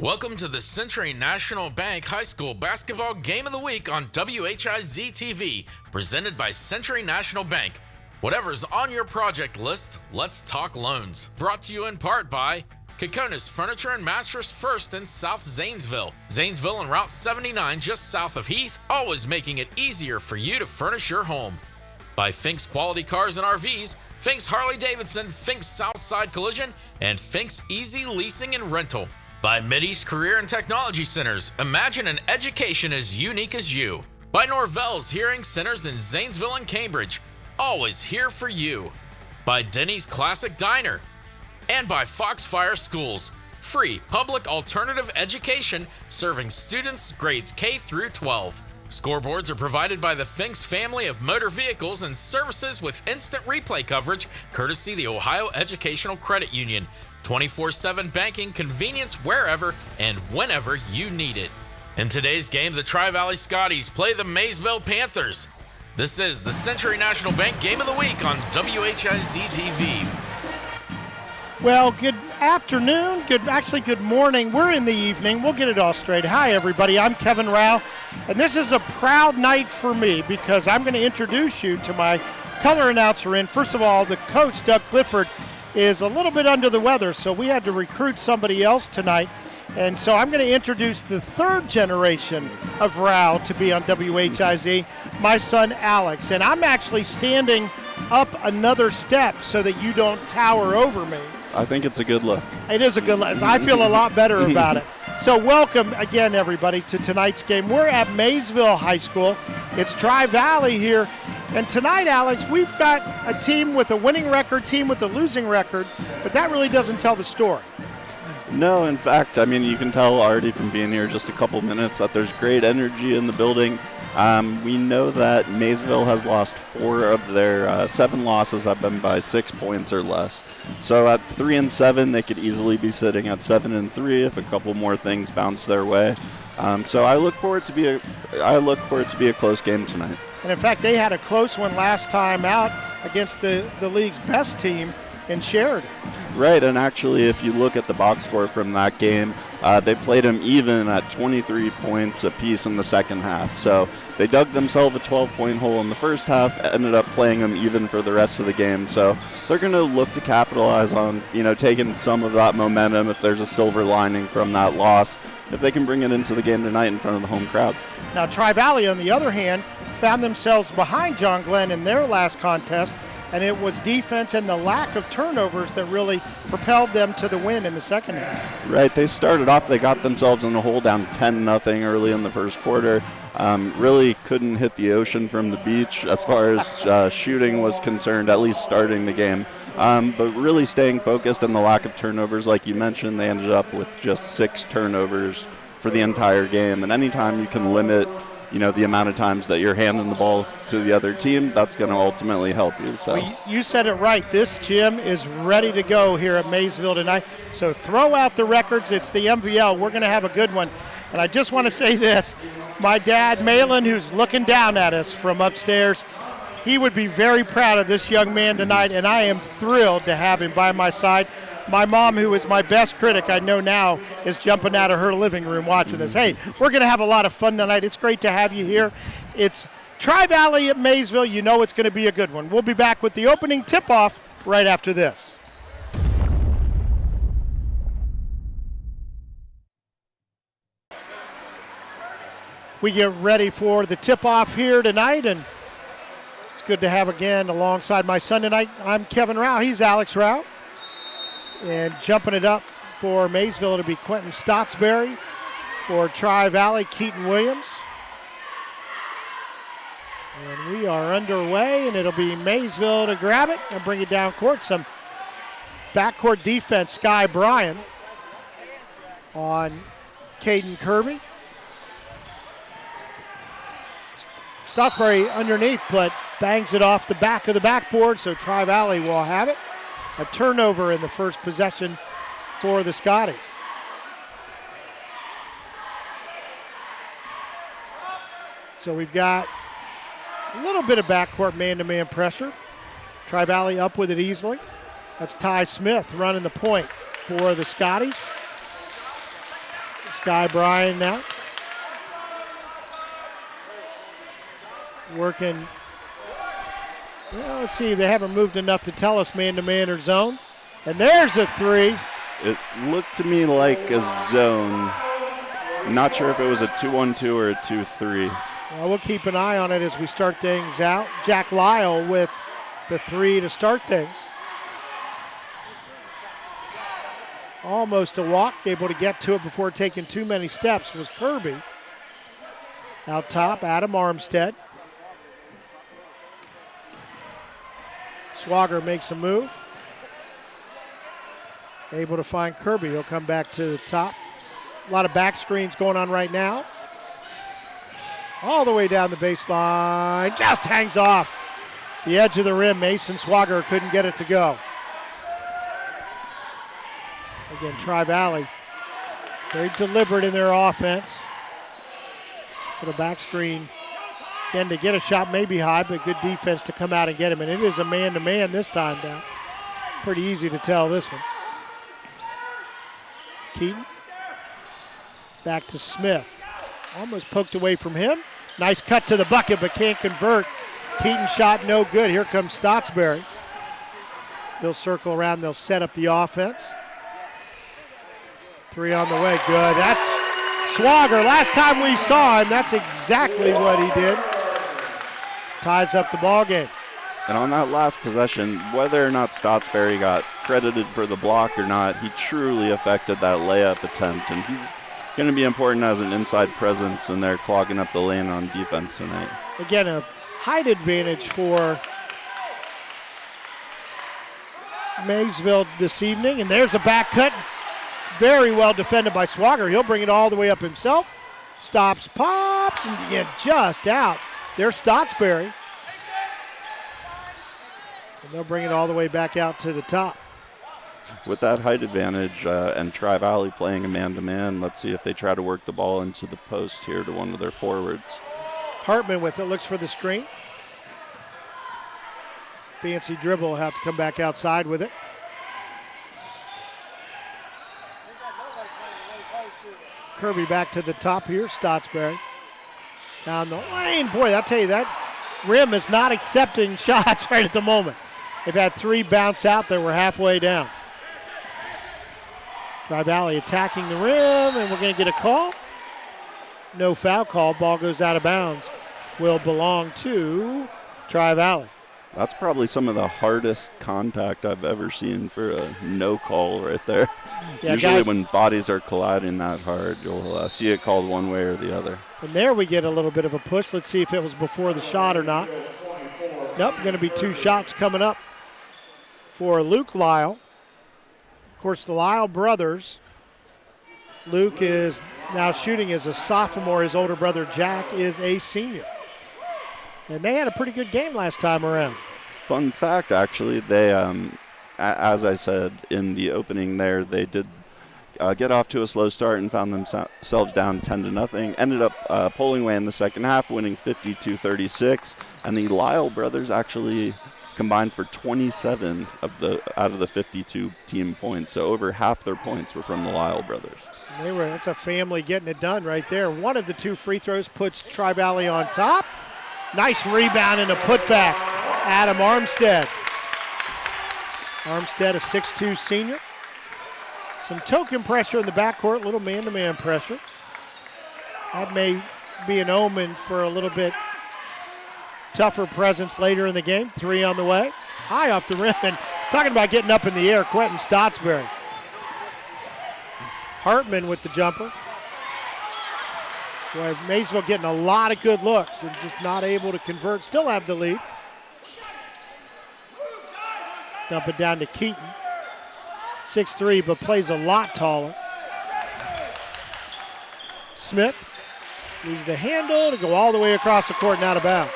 Welcome to the Century National Bank High School Basketball Game of the Week on WHIZ-TV, presented by Century National Bank. Whatever's on your project list, let's talk loans. Brought to you in part by Kokonis Furniture and Mattress First in South Zanesville. Zanesville and Route 79 just south of Heath, always making it easier for you to furnish your home. By Fink's Quality Cars and RVs, Fink's Harley-Davidson, Fink's Southside Collision, and Fink's Easy Leasing and Rental. By Mideast Career and Technology Centers, imagine an education as unique as you. By Norvell's Hearing Centers in Zanesville and Cambridge, always here for you. By Denny's Classic Diner. And by Foxfire Schools, free public alternative education serving students grades K through 12. Scoreboards are provided by the Finks family of motor vehicles and services with instant replay coverage, courtesy the Ohio Educational Credit Union. 24/7 banking convenience wherever and whenever you need it. In today's game, the Tri-Valley Scotties play the Maysville Panthers. This is the Century National Bank Game of the Week on WHIZ-TV. Well, good afternoon, good morning. We're in the evening. We'll get it all straight. Hi, everybody. I'm Kevin Rouch, and this is a proud night for me because I'm going to introduce you to my color announcer. First of all, the coach, Doug Clifford, is a little bit under the weather, so we had to recruit somebody else tonight. And so I'm going to introduce the third generation of Rouch to be on WHIZ, my son Alex. And I'm actually standing up another step so that you don't tower over me. I think it's a good look. It is a good look. I feel a lot better about it. So welcome again, everybody, to tonight's game. We're at Maysville High School. It's Tri-Valley here. And tonight, Alex, we've got a team with a winning record, team with a losing record, but that really doesn't tell the story. No, in fact, I mean, you can tell already from being here just a couple minutes that there's great energy in the building. We know that Maysville has lost 4 of their 7 losses have been by 6 points or less. So at 3-7, they could easily be sitting at 7-3 if a couple more things bounce their way. So I look for it to be a close game tonight. And in fact, they had a close one last time out against the league's best team in Sheridan. Right, and actually, if you look at the box score from that game, they played them even at 23 points apiece in the second half. So they dug themselves a 12-point hole in the first half, ended up playing them even for the rest of the game. So they're going to look to capitalize on, taking some of that momentum if there's a silver lining from that loss, if they can bring it into the game tonight in front of the home crowd. Now, Tri-Valley, on the other hand, found themselves behind John Glenn in their last contest, and it was defense and the lack of turnovers that really propelled them to the win in the second half. Right, they started off, they got themselves in the hole down 10-0 early in the first quarter. Really couldn't hit the ocean from the beach as far as shooting was concerned, at least starting the game. But really staying focused and the lack of turnovers, like you mentioned, they ended up with just 6 turnovers for the entire game. And anytime you can limit the amount of times that you're handing the ball to the other team, that's going to ultimately help you. So well, you said it right. This gym is ready to go here at Maysville tonight. So throw out the records. It's the MVL. We're going to have a good one. And I just want to say this. My dad, Malin, who's looking down at us from upstairs, he would be very proud of this young man tonight, and I am thrilled to have him by my side. My mom, who is my best critic, I know now, is jumping out of her living room watching this. Hey, we're going to have a lot of fun tonight. It's great to have you here. It's Tri-Valley at Maysville. You know it's going to be a good one. We'll be back with the opening tip-off right after this. We get ready for the tip-off here tonight, and it's good to have again alongside my son tonight. I'm Kevin Rouch. He's Alex Rouch. And jumping it up for Maysville to be Quentin Stottsbury. For Tri-Valley, Keaton Williams. And we are underway, and it'll be Maysville to grab it and bring it down court. Some backcourt defense, Sky Bryan on Caden Kirby. Stottsbury underneath, but bangs it off the back of the backboard, so Tri-Valley will have it. A turnover in the first possession for the Scotties. So we've got a little bit of backcourt man-to-man pressure. Tri-Valley up with it easily. That's Ty Smith running the point for the Scotties. Sky Bryan now. Working. Well, let's see. They haven't moved enough to tell us man-to-man or zone. And there's a three. It looked to me like a zone. I'm not sure if it was a 2-1-2 or a 2-3. Well, we'll keep an eye on it as we start things out. Jack Lyle with the three to start things. Almost a walk, able to get to it before taking too many steps was Kirby. Out top, Adam Armstead. Swagger makes a move. Able to find Kirby. He'll come back to the top. A lot of back screens going on right now. All the way down the baseline. Just hangs off the edge of the rim. Mason Swagger couldn't get it to go. Again, Tri-Valley, very deliberate in their offense. Put a back screen. Again, to get a shot may be high, but good defense to come out and get him. And it is a man-to-man this time down. Pretty easy to tell this one. Keaton. Back to Smith. Almost poked away from him. Nice cut to the bucket, but can't convert. Keaton shot no good. Here comes Stotsberry. They'll circle around. They'll set up the offense. Three on the way. Good. That's Swagger. Last time we saw him, that's exactly what he did. Ties up the ball game. And on that last possession, whether or not Stotsberry got credited for the block or not, he truly affected that layup attempt. And he's going to be important as an inside presence, and they're clogging up the lane on defense tonight. Again, a height advantage for Maysville this evening. And there's a back cut. Very well defended by Swagger. He'll bring it all the way up himself. Stops, pops, and yeah, just out. There's Stotsberry. And they'll bring it all the way back out to the top. With that height advantage and Tri-Valley playing a man-to-man, let's see if they try to work the ball into the post here to one of their forwards. Hartman with it, looks for the screen. Fancy dribble, will have to come back outside with it. Kirby back to the top here, Stotsberry. Down the lane, boy, I'll tell you that rim is not accepting shots right at the moment. They've had three bounce out that were halfway down. Tri-Valley attacking the rim, and we're going to get a call. No foul call, ball goes out of bounds. Will belong to Tri-Valley. That's probably some of the hardest contact I've ever seen for a no call right there. Yeah, usually guys, when bodies are colliding that hard, you'll see it called one way or the other. And there we get a little bit of a push. Let's see if it was before the shot or not. Nope, going to be two shots coming up for Luke Lyle. Of course, the Lyle brothers. Luke is now shooting as a sophomore. His older brother, Jack, is a senior. And they had a pretty good game last time around. Fun fact, actually, they, as I said in the opening there, they did get off to a slow start and found themselves down 10-0. Ended up pulling away in the second half, winning 52-36. And the Lyle brothers actually combined for 27 out of the 52 team points. So over half their points were from the Lyle brothers. That's a family getting it done right there. One of the two free throws puts Tri-Valley on top. Nice rebound and a putback. Adam Armstead. Armstead, a 6'2 senior. Some token pressure in the backcourt, little man-to-man pressure. That may be an omen for a little bit tougher presence later in the game. Three on the way. High off the rim. And talking about getting up in the air, Quentin Stotsberry. Hartman with the jumper. Boy, Maysville getting a lot of good looks and just not able to convert. Still have the lead. Dump it down to Keaton. 6'3", but plays a lot taller. Smith leaves the handle to go all the way across the court and out of bounds.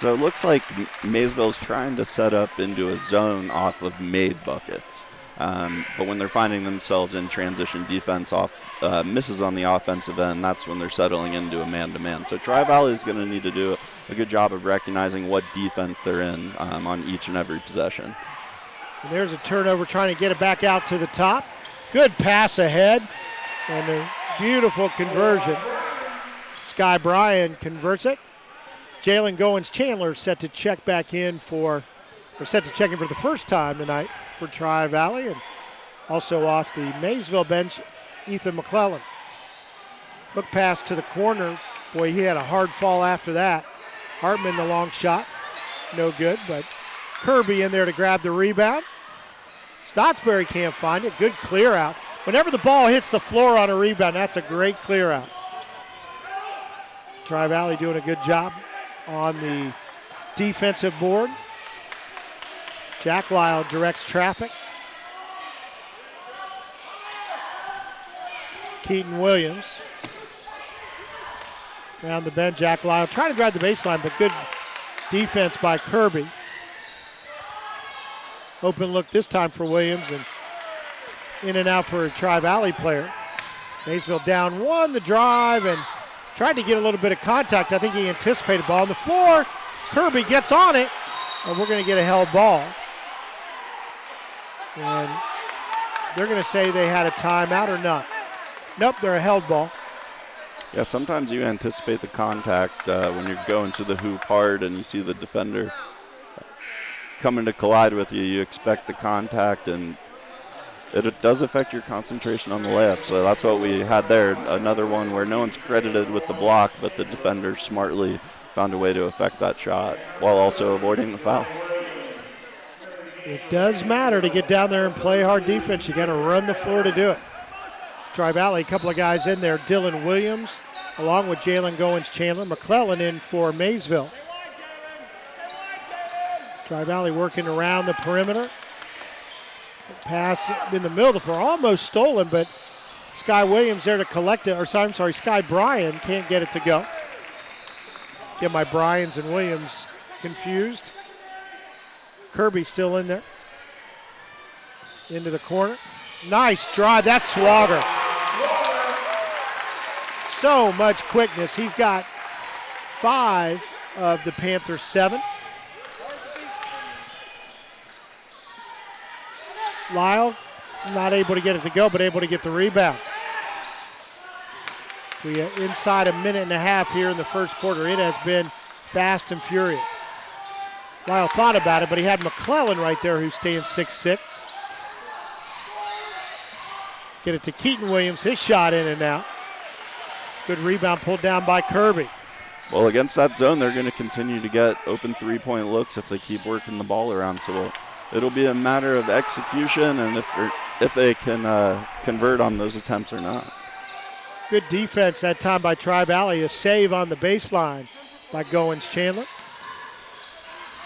So it looks like Maysville's trying to set up into a zone off of made buckets. But when they're finding themselves in transition defense off misses on the offensive end, that's when they're settling into a man-to-man. So Tri-Valley is going to need to do a good job of recognizing what defense they're in on each and every possession. And there's a turnover trying to get it back out to the top. Good pass ahead. And Beautiful conversion. Sky Bryan converts it. Jalen Goins-Chandler set to check back in for the first time tonight for Tri-Valley, and also off the Maysville bench, Ethan McClellan. Hook pass to the corner. Boy, he had a hard fall after that. Hartman, the long shot, no good, but Kirby in there to grab the rebound. Stottsbury can't find it. Good clear out. Whenever the ball hits the floor on a rebound, that's a great clear out. Tri-Valley doing a good job on the defensive board. Jack Lyle directs traffic. Keaton Williams down the bench. Jack Lyle trying to drive the baseline, but good defense by Kirby. Open look this time for Williams, and in and out for a Tri-Valley player. Maysville down one, the drive, and tried to get a little bit of contact. I think he anticipated ball on the floor. Kirby gets on it, and we're going to get a held ball. And they're going to say they had a timeout or not. Nope, they're a held ball. Yeah, sometimes you anticipate the contact when you're going to the hoop hard and you see the defender coming to collide with you. You expect the contact, and it does affect your concentration on the layup. So that's what we had there. Another one where no one's credited with the block, but the defender smartly found a way to affect that shot while also avoiding the foul. It does matter to get down there and play hard defense. You got to run the floor to do it. Tri-Valley, a couple of guys in there. Dylan Williams, along with Jalen Goins-Chandler. McClellan in for Maysville. Tri-Valley working around the perimeter. Pass in the middle of the floor, almost stolen, but Sky Williams there to collect it. Sky Bryan can't get it to go. Get my Bryans and Williams confused. Kirby still in there. Into the corner. Nice drive. That's Swagger. So much quickness. He's got 5 of the Panthers' 7. Lyle not able to get it to go, but able to get the rebound. We are inside a minute and a half here in the first quarter. It has been fast and furious. Lyle thought about it, but he had McClellan right there who's staying 6'6". Get it to Keaton Williams, his shot in and out. Good rebound pulled down by Kirby. Well, against that zone, they're going to continue to get open three-point looks if they keep working the ball around. So it'll be a matter of execution and if they can convert on those attempts or not. Good defense that time by Tri-Valley. A save on the baseline by Goins-Chandler.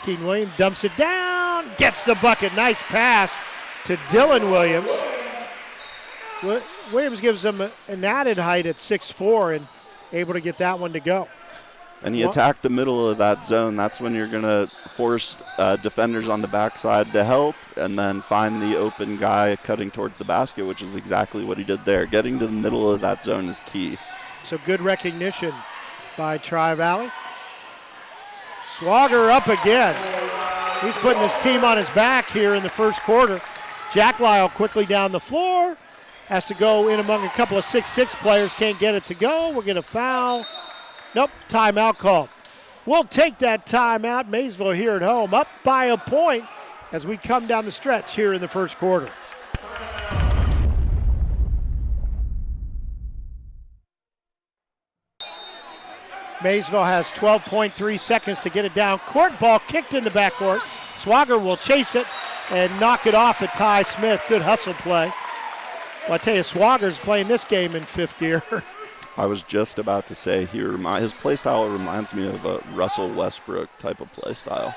Keaton Williams dumps it down, gets the bucket. Nice pass to Dylan Williams. Williams gives him an added height at 6'4" and able to get that one to go. And you attack the middle of that zone. That's when you're going to force defenders on the backside to help and then find the open guy cutting towards the basket, which is exactly what he did there. Getting to the middle of that zone is key. So good recognition by Tri-Valley. Swagger up again. He's putting his team on his back here in the first quarter. Jack Lyle quickly down the floor. Has to go in among a couple of 6'6" players. Can't get it to go. We'll get a foul. Nope, timeout called. We'll take that timeout. Maysville here at home, up by a point as we come down the stretch here in the first quarter. Maysville has 12.3 seconds to get it down. Court ball kicked in the backcourt. Swagger will chase it and knock it off at Ty Smith. Good hustle play. Well, I tell you, Swagger's playing this game in 5th gear. I was just about to say his play style reminds me of a Russell Westbrook type of play style.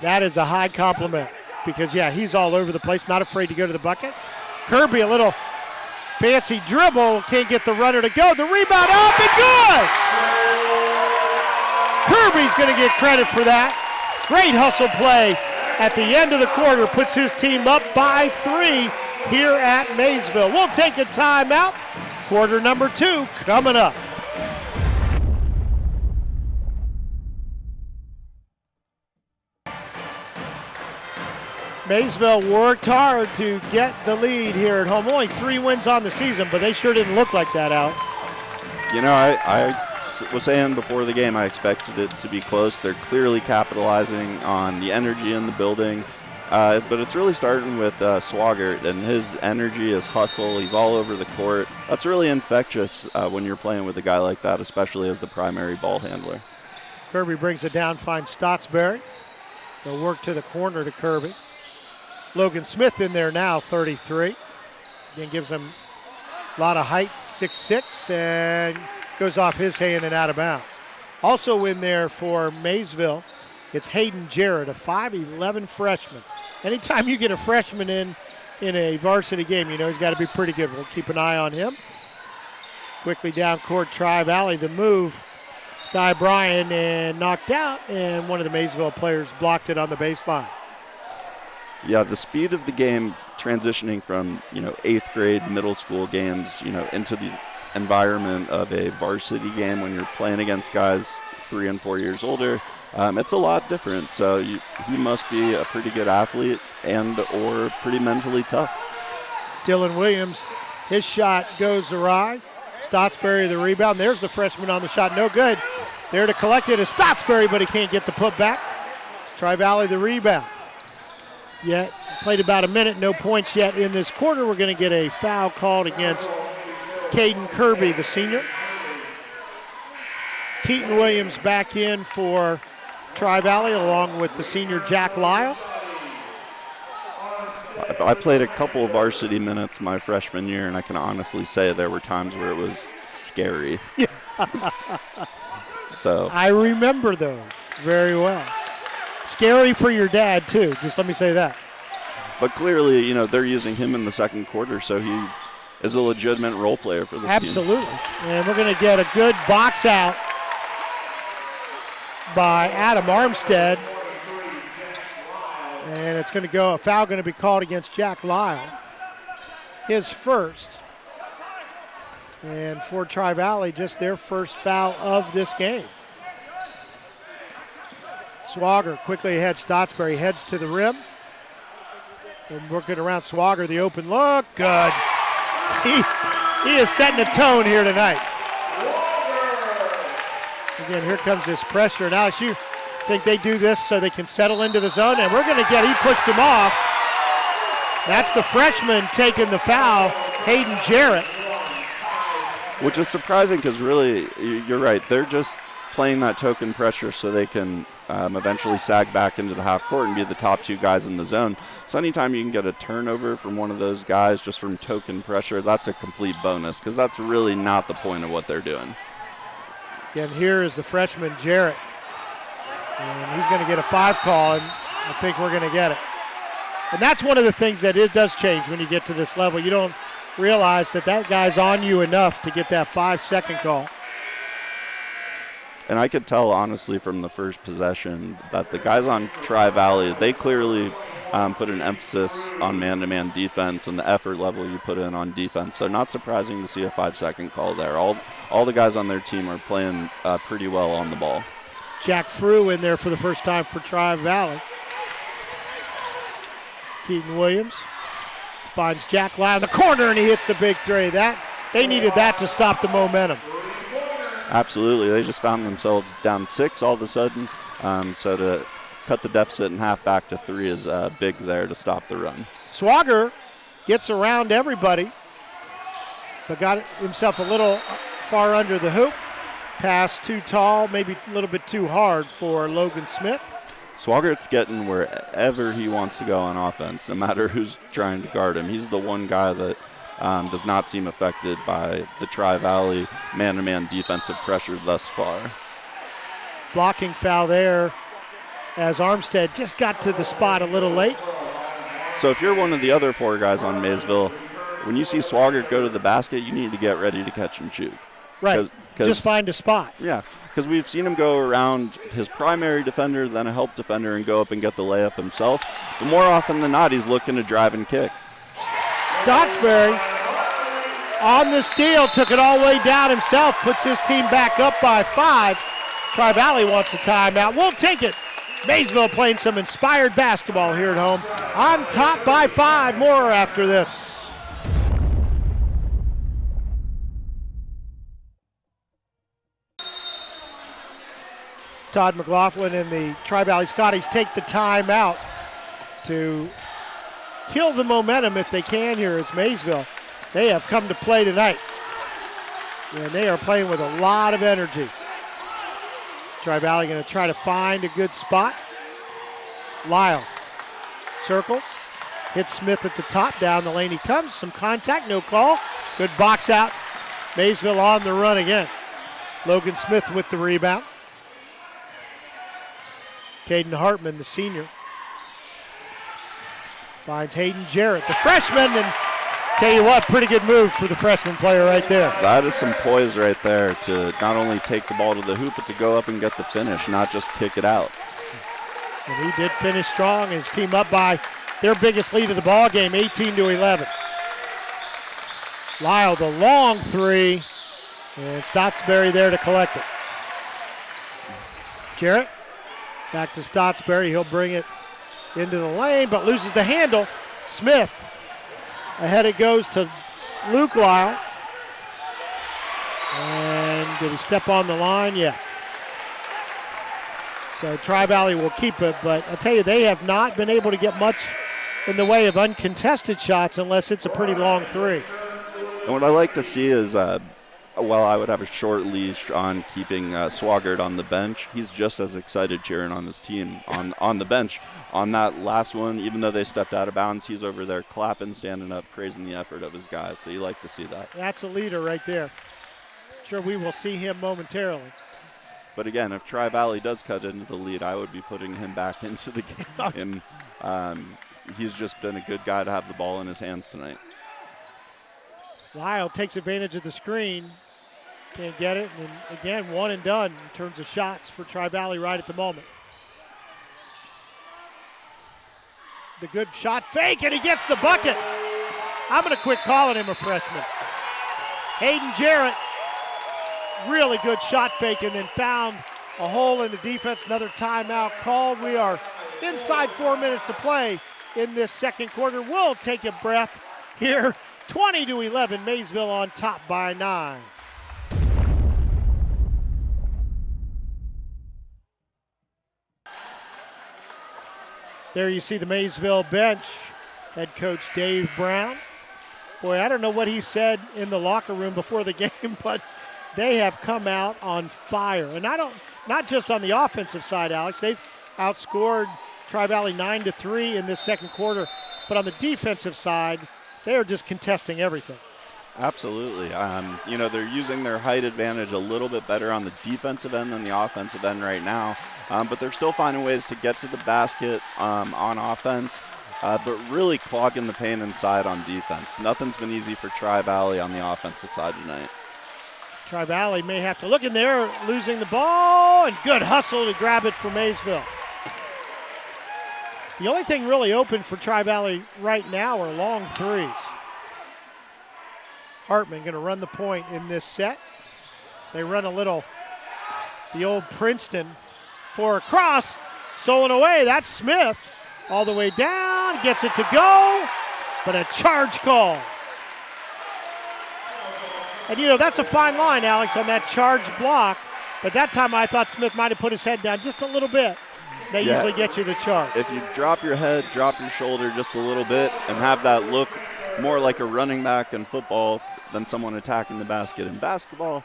That is a high compliment because, yeah, he's all over the place, not afraid to go to the bucket. Kirby, a little fancy dribble, can't get the runner to go. The rebound up and good! Kirby's going to get credit for that. Great hustle play at the end of the quarter, puts his team up by 3 here at Maysville. We'll take a timeout. Quarter number 2 coming up. Maysville worked hard to get the lead here at home. Only 3 wins on the season, but they sure didn't look like that, Alex. You know, I was saying before the game I expected it to be close. They're clearly capitalizing on the energy in the building. But it's really starting with Swagert and his energy, his hustle. He's all over the court. That's really infectious when you're playing with a guy like that, especially as the primary ball handler. Kirby brings it down, finds Stotsberry. They'll work to the corner to Kirby. Logan Smith in there now, 33. Again, gives him a lot of height, 6'6", and goes off his hand and out of bounds. Also in there for Maysville, it's Hayden Jarrett, a 5'11" freshman. Anytime you get a freshman in a varsity game, you know he's got to be pretty good. We'll keep an eye on him. Quickly down court, Tri-Valley, the move. Sky Bryan and knocked out, and one of the Maysville players blocked it on the baseline. Yeah, the speed of the game transitioning from, 8th grade middle school games, into the environment of a varsity game when you're playing against guys 3 and 4 years older, it's a lot different. So he must be a pretty good athlete and or pretty mentally tough. Dylan Williams, his shot goes awry. Stotsberry the rebound. There's the freshman on the shot, no good. There to collect it is Stotsberry, but he can't get the putback. Tri-Valley the rebound. Yet played about a minute, no points yet in this quarter. We're going to get a foul called against Caden Kirby, the senior. Keaton Williams back in for Tri-Valley along with the senior Jack Lyle. I played a couple of varsity minutes my freshman year, and I can honestly say there were times where it was scary. So I remember those very well. Scary for your dad, too. Just let me say that. But clearly, they're using him in the second quarter, so he is a legitimate role player for this team. Absolutely. And we're going to get a good box out by Adam Armstead. And it's going to go, a foul going to be called against Jack Lyle. His first. And for Tri-Valley, just their first foul of this game. Swagger quickly ahead. Stotsberry heads to the rim. And working around Swagger, the open look. Good. He is setting a tone here tonight. Again, here comes this pressure. And Alex, you think they do this so they can settle into the zone? And we're going to he pushed him off. That's the freshman taking the foul, Hayden Jarrett. Which is surprising because really, you're right, they're just playing that token pressure so they can eventually sag back into the half court and be the top 2 guys in the zone. So anytime you can get a turnover from one of those guys just from token pressure, that's a complete bonus because that's really not the point of what they're doing. Again, here is the freshman Jarrett. And he's going to get a 5 call, and I think we're going to get it. And that's one of the things that it does change when you get to this level. You don't realize that guy's on you enough to get that 5-second call. And I could tell, honestly, from the first possession that the guys on Tri-Valley, they clearly put an emphasis on man-to-man defense and the effort level you put in on defense. So not surprising to see a 5-second call there. All the guys on their team are playing pretty well on the ball. Jack Frew in there for the first time for Tri-Valley. Keaton Williams finds Jack Lyle in the corner, and he hits the big 3. They needed that to stop the momentum. Absolutely. They just found themselves down 6 all of a sudden. So to cut the deficit in half back to 3 is big there to stop the run. Swagger gets around everybody, but got himself a little far under the hoop. Pass too tall, maybe a little bit too hard for Logan Smith. Swagert's getting wherever he wants to go on offense, no matter who's trying to guard him. He's the one guy that does not seem affected by the Tri-Valley man-to-man defensive pressure thus far. Blocking foul there as Armstead just got to the spot a little late. So if you're one of the other 4 guys on Maysville, when you see Swagert go to the basket, you need to get ready to catch and shoot. Right, just find a spot. Yeah, because we've seen him go around his primary defender, then a help defender, and go up and get the layup himself. But more often than not, he's looking to drive and kick. Stotsberry on the steal, took it all the way down himself, puts his team back up by 5. Tri-Valley wants a timeout. We'll take it. Maysville playing some inspired basketball here at home. On top by 5. More after this. Todd McLaughlin and the Tri-Valley Scotties take the time out to kill the momentum if they can here as Maysville. They have come to play tonight, and they are playing with a lot of energy. Tri-Valley going to try to find a good spot. Lyle circles, hits Smith at the top, down the lane he comes, some contact, no call. Good box out. Maysville on the run again. Logan Smith with the rebound. Caden Hartman, the senior, finds Hayden Jarrett, the freshman, and tell you what, pretty good move for the freshman player right there. That is some poise right there to not only take the ball to the hoop, but to go up and get the finish, not just kick it out. And he did finish strong. His team up by their biggest lead of the ball game, 18-11. Lyle, the long three, and Stotsberry there to collect it. Jarrett, back to Stotsberry. He'll bring it into the lane, but loses the handle. Smith, ahead it goes to Luke Lyle. And did he step on the line? Yeah. So Tri-Valley will keep it, but I tell you, they have not been able to get much in the way of uncontested shots unless it's a pretty long three. And what I like to see is, while I would have a short leash on keeping Swagert on the bench, he's just as excited cheering on his team on the bench. On that last one, even though they stepped out of bounds, he's over there clapping, standing up, praising the effort of his guys. So you like to see that. That's a leader right there. Sure, we will see him momentarily. But again, if Tri-Valley does cut into the lead, I would be putting him back into the game. And he's just been a good guy to have the ball in his hands tonight. Lyle takes advantage of the screen. Can't get it. And again, one and done in terms of shots for Tri-Valley right at the moment. The good shot fake, and he gets the bucket. I'm going to quit calling him a freshman. Hayden Jarrett, really good shot fake, and then found a hole in the defense. Another timeout called. We are inside 4 minutes to play in this second quarter. We'll take a breath here. 20-11, Maysville on top by 9. There you see the Maysville bench. Head coach Dave Brown. Boy, I don't know what he said in the locker room before the game, but they have come out on fire. And not just on the offensive side, Alex. They've outscored Tri-Valley 9-3 in this second quarter. But on the defensive side, they are just contesting everything. Absolutely. They're using their height advantage a little bit better on the defensive end than the offensive end right now. But they're still finding ways to get to the basket on offense, but really clogging the paint inside on defense. Nothing's been easy for Tri-Valley on the offensive side tonight. Tri-Valley may have to look in there, losing the ball, and good hustle to grab it for Maysville. The only thing really open for Tri-Valley right now are long threes. Hartman going to run the point in this set. They run the old Princeton for a cross, stolen away. That's Smith all the way down, gets it to go, but a charge call. And that's a fine line, Alex, on that charge block. But that time I thought Smith might have put his head down just a little bit. They usually get you the charge. If you drop your head, drop your shoulder just a little bit, and have that look more like a running back in football than someone attacking the basket in basketball,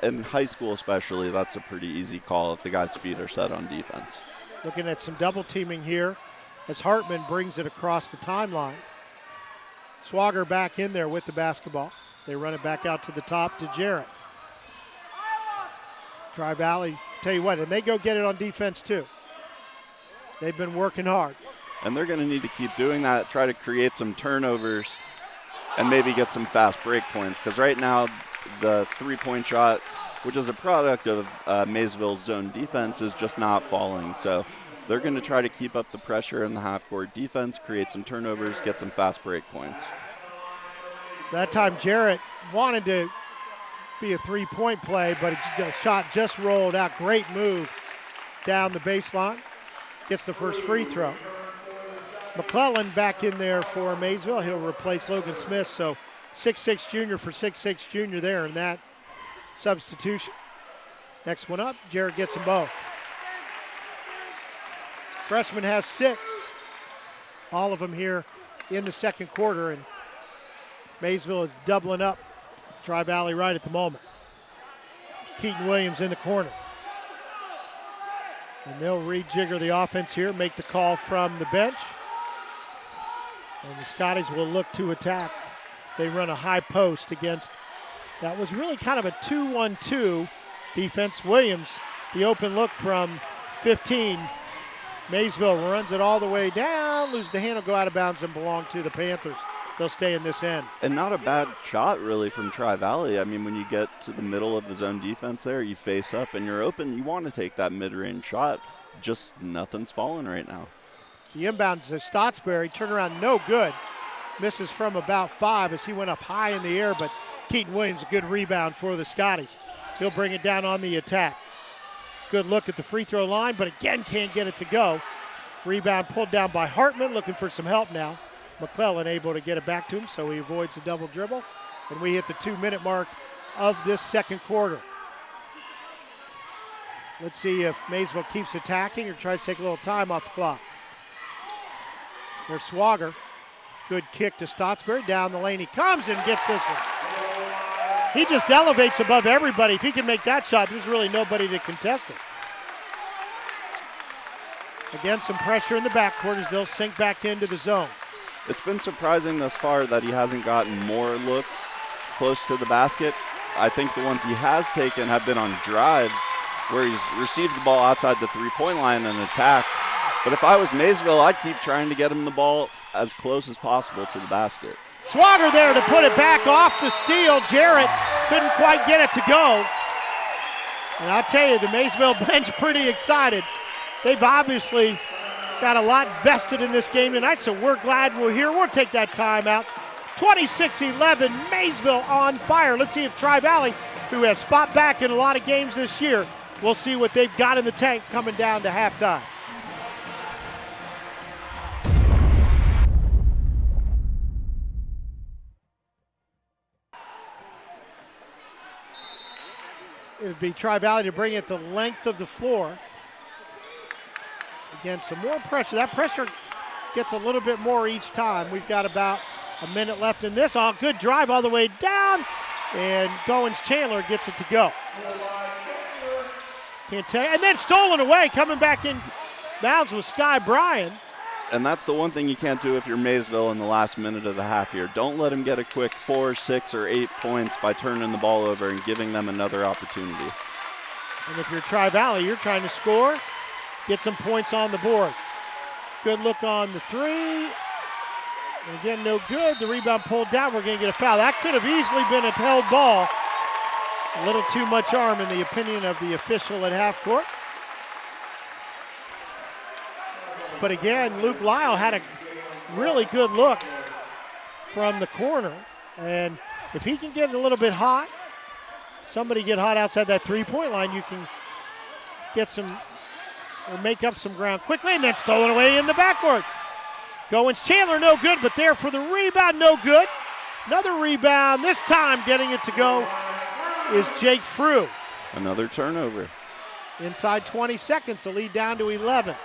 in high school especially, that's a pretty easy call if the guy's feet are set on defense. Looking at some double teaming here as Hartman brings it across the timeline. Swagger back in there with the basketball. They run it back out to the top to Jarrett. Tri-Valley, tell you what, and they go get it on defense too. They've been working hard. And they're going to need to keep doing that, try to create some turnovers and maybe get some fast break points. Because right now, the three-point shot, which is a product of Maysville's zone defense, is just not falling. So they're going to try to keep up the pressure in the half-court defense, create some turnovers, get some fast break points. So that time Jarrett wanted to be a three-point play, but the shot just rolled out. Great move down the baseline. Gets the first free throw. McClellan back in there for Maysville. He'll replace Logan Smith, so 6'6" junior for 6'6" junior there in that substitution. Next one up, Jarrett gets them both. Freshman has 6. All of them here in the second quarter, and Maysville is doubling up Tri-Valley right at the moment. Keaton Williams in the corner. And they'll rejigger the offense here, make the call from the bench. And the Scotties will look to attack. They run a high post against, that was really kind of a 2-1-2 defense. Williams, the open look from 15. Maysville runs it all the way down, lose the handle, go out of bounds, and belong to the Panthers. They'll stay in this end. And not a bad shot, really, from Tri-Valley. I mean, when you get to the middle of the zone defense there, you face up and you're open, you want to take that mid-range shot. Just nothing's falling right now. The inbound to Stotsberry, turnaround no good. Misses from about 5 as he went up high in the air, but Keaton Williams, a good rebound for the Scotties. He'll bring it down on the attack. Good look at the free throw line, but again can't get it to go. Rebound pulled down by Hartman, looking for some help now. McClellan able to get it back to him, so he avoids the double dribble. And we hit the 2-minute mark of this second quarter. Let's see if Maysville keeps attacking or tries to take a little time off the clock. There's Swagger. Good kick to Stotsberry. Down the lane he comes and gets this one. He just elevates above everybody. If he can make that shot, there's really nobody to contest it. Again, some pressure in the backcourt as they'll sink back into the zone. It's been surprising thus far that he hasn't gotten more looks close to the basket. I think the ones he has taken have been on drives where he's received the ball outside the three-point line and attacked. But if I was Maysville, I'd keep trying to get him the ball as close as possible to the basket. Swagger there to put it back off the steal. Jarrett couldn't quite get it to go. And I'll tell you, the Maysville bench pretty excited. They've obviously got a lot vested in this game tonight, so we're glad we're here. We'll take that timeout. 26-11, Maysville on fire. Let's see if Tri-Valley, who has fought back in a lot of games this year, we'll see what they've got in the tank coming down to halftime. It would be Tri-Valley to bring it the length of the floor. Again, some more pressure. That pressure gets a little bit more each time. We've got about a minute left in this. Oh, good drive all the way down. And Goins Chandler gets it to go. Can't tell you. And then stolen away, coming back in bounds with Sky Bryan. And that's the one thing you can't do if you're Maysville in the last minute of the half here. Don't let him get a quick 4, 6, or 8 points by turning the ball over and giving them another opportunity. And if you're Tri-Valley, you're trying to score, get some points on the board. Good look on the three. And again, no good. The rebound pulled down. We're going to get a foul. That could have easily been a held ball. A little too much arm in the opinion of the official at half court. But again, Luke Lyle had a really good look from the corner. And if he can get a little bit hot, somebody get hot outside that three-point line, you can get some or make up some ground quickly, and then stolen away in the backcourt. Goins Chandler, no good, but there for the rebound, no good. Another rebound, this time getting it to go is Jake Frew. Another turnover. Inside 20 seconds, the lead down to 11.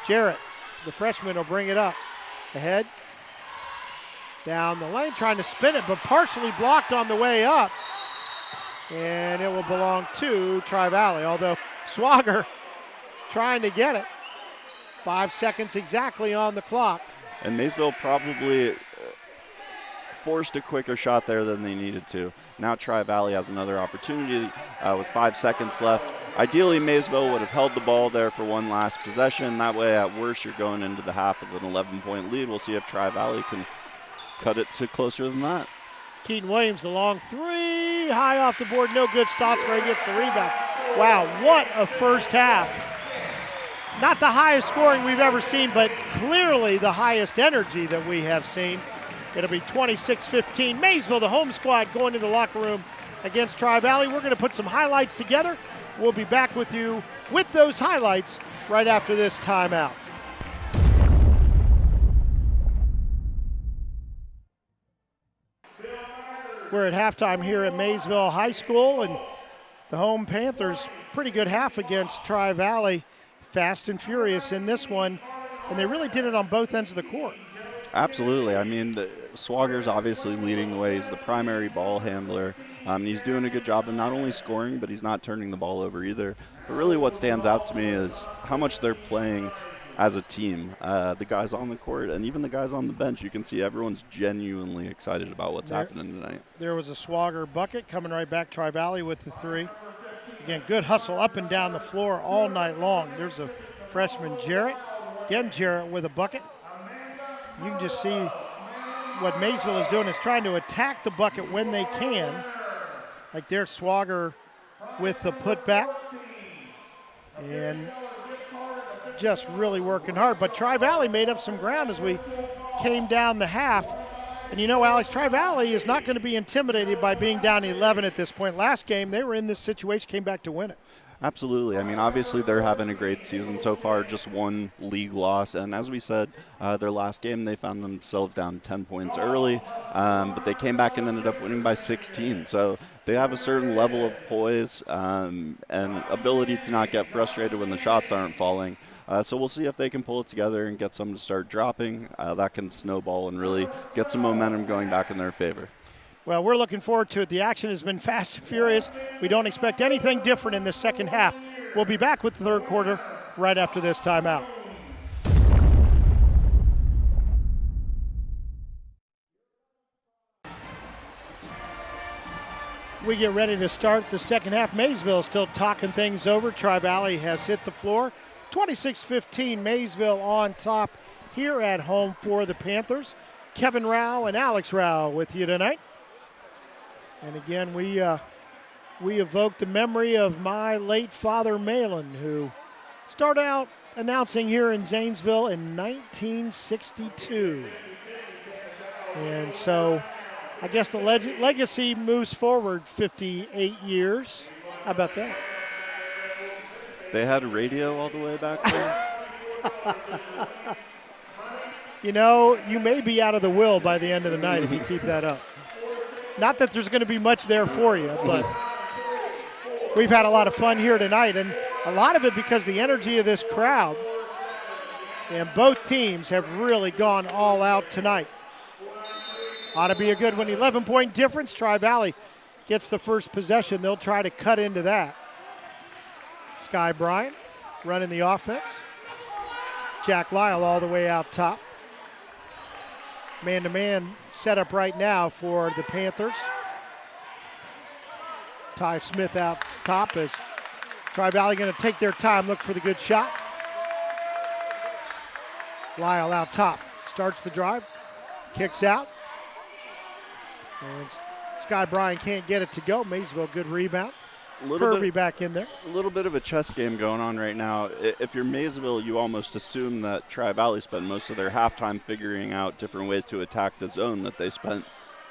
Jarrett, the freshman, will bring it up. Ahead. Down the lane, trying to spin it, but partially blocked on the way up. And it will belong to Tri-Valley, although Swagger trying to get it. 5 seconds exactly on the clock. And Maysville probably forced a quicker shot there than they needed to. Now Tri-Valley has another opportunity with 5 seconds left. Ideally, Maysville would have held the ball there for one last possession. That way, at worst, you're going into the half with an 11-point lead. We'll see if Tri-Valley can cut it to closer than that. Keaton Williams, the long three, high off the board, no good. Stotsberry gets the rebound. Wow, what a first half. Not the highest scoring we've ever seen, but clearly the highest energy that we have seen. It'll be 26-15. Maysville, the home squad, going to the locker room against Tri-Valley. We're going to put some highlights together. We'll be back with you with those highlights right after this timeout. We're at halftime here at Maysville High School, and the home Panthers pretty good half against Tri-Valley, fast and furious in this one, and they really did it on both ends of the court. Absolutely. I mean, Swagger's obviously leading the way. He's the primary ball handler. He's doing a good job of not only scoring, but he's not turning the ball over either. But really what stands out to me is how much they're playing as a team. The guys on the court and even the guys on the bench, you can see everyone's genuinely excited about what's happening tonight. There was a Swagger bucket coming right back, Tri-Valley with the 3. Again, good hustle up and down the floor all night long. There's a freshman, Jarrett. Again, Jarrett with a bucket. You can just see what Maysville is doing is trying to attack the bucket when they can. Like there's Swagger with the putback. And just really working hard. But Tri-Valley made up some ground as we came down the half. And you know, Alex, Tri-Valley is not going to be intimidated by being down 11 at this point. Last game, they were in this situation, came back to win it. Absolutely. I mean, obviously they're having a great season so far, just one league loss. And as we said, their last game, they found themselves down 10 points early, but they came back and ended up winning by 16. So they have a certain level of poise and ability to not get frustrated when the shots aren't falling. So we'll see if they can pull it together and get some to start dropping. That can snowball and really get some momentum going back in their favor. Well, we're looking forward to it. The action has been fast and furious. We don't expect anything different in the second half. We'll be back with the third quarter right after this timeout. We get ready to start the second half. Maysville still talking things over. Tri-Valley has hit the floor. 26-15, Maysville on top here at home for the Panthers. Kevin Rao and Alex Rao with you tonight. And again, we evoke the memory of my late father, Malin, who started out announcing here in Zanesville in 1962. And so I guess the legacy moves forward 58 years. How about that? They had radio all the way back then? You know, you may be out of the will by the end of the night if you keep that up. Not that there's going to be much there for you, but we've had a lot of fun here tonight, and a lot of it because the energy of this crowd, and both teams have really gone all out tonight. Ought to be a good one. 11-point difference. Tri-Valley gets the first possession. They'll try to cut into that. Sky Bryant running the offense. Jack Lyle all the way out top. Man-to-man setup right now for the Panthers. Ty Smith out top as Tri-Valley going to take their time, look for the good shot. Lyle out top, starts the drive, kicks out. And Sky Bryant can't get it to go. Maysville, good rebound. Kirby back in there. A little bit of a chess game going on right now. If you're Maysville, you almost assume that Tri-Valley spent most of their halftime figuring out different ways to attack the zone that they spent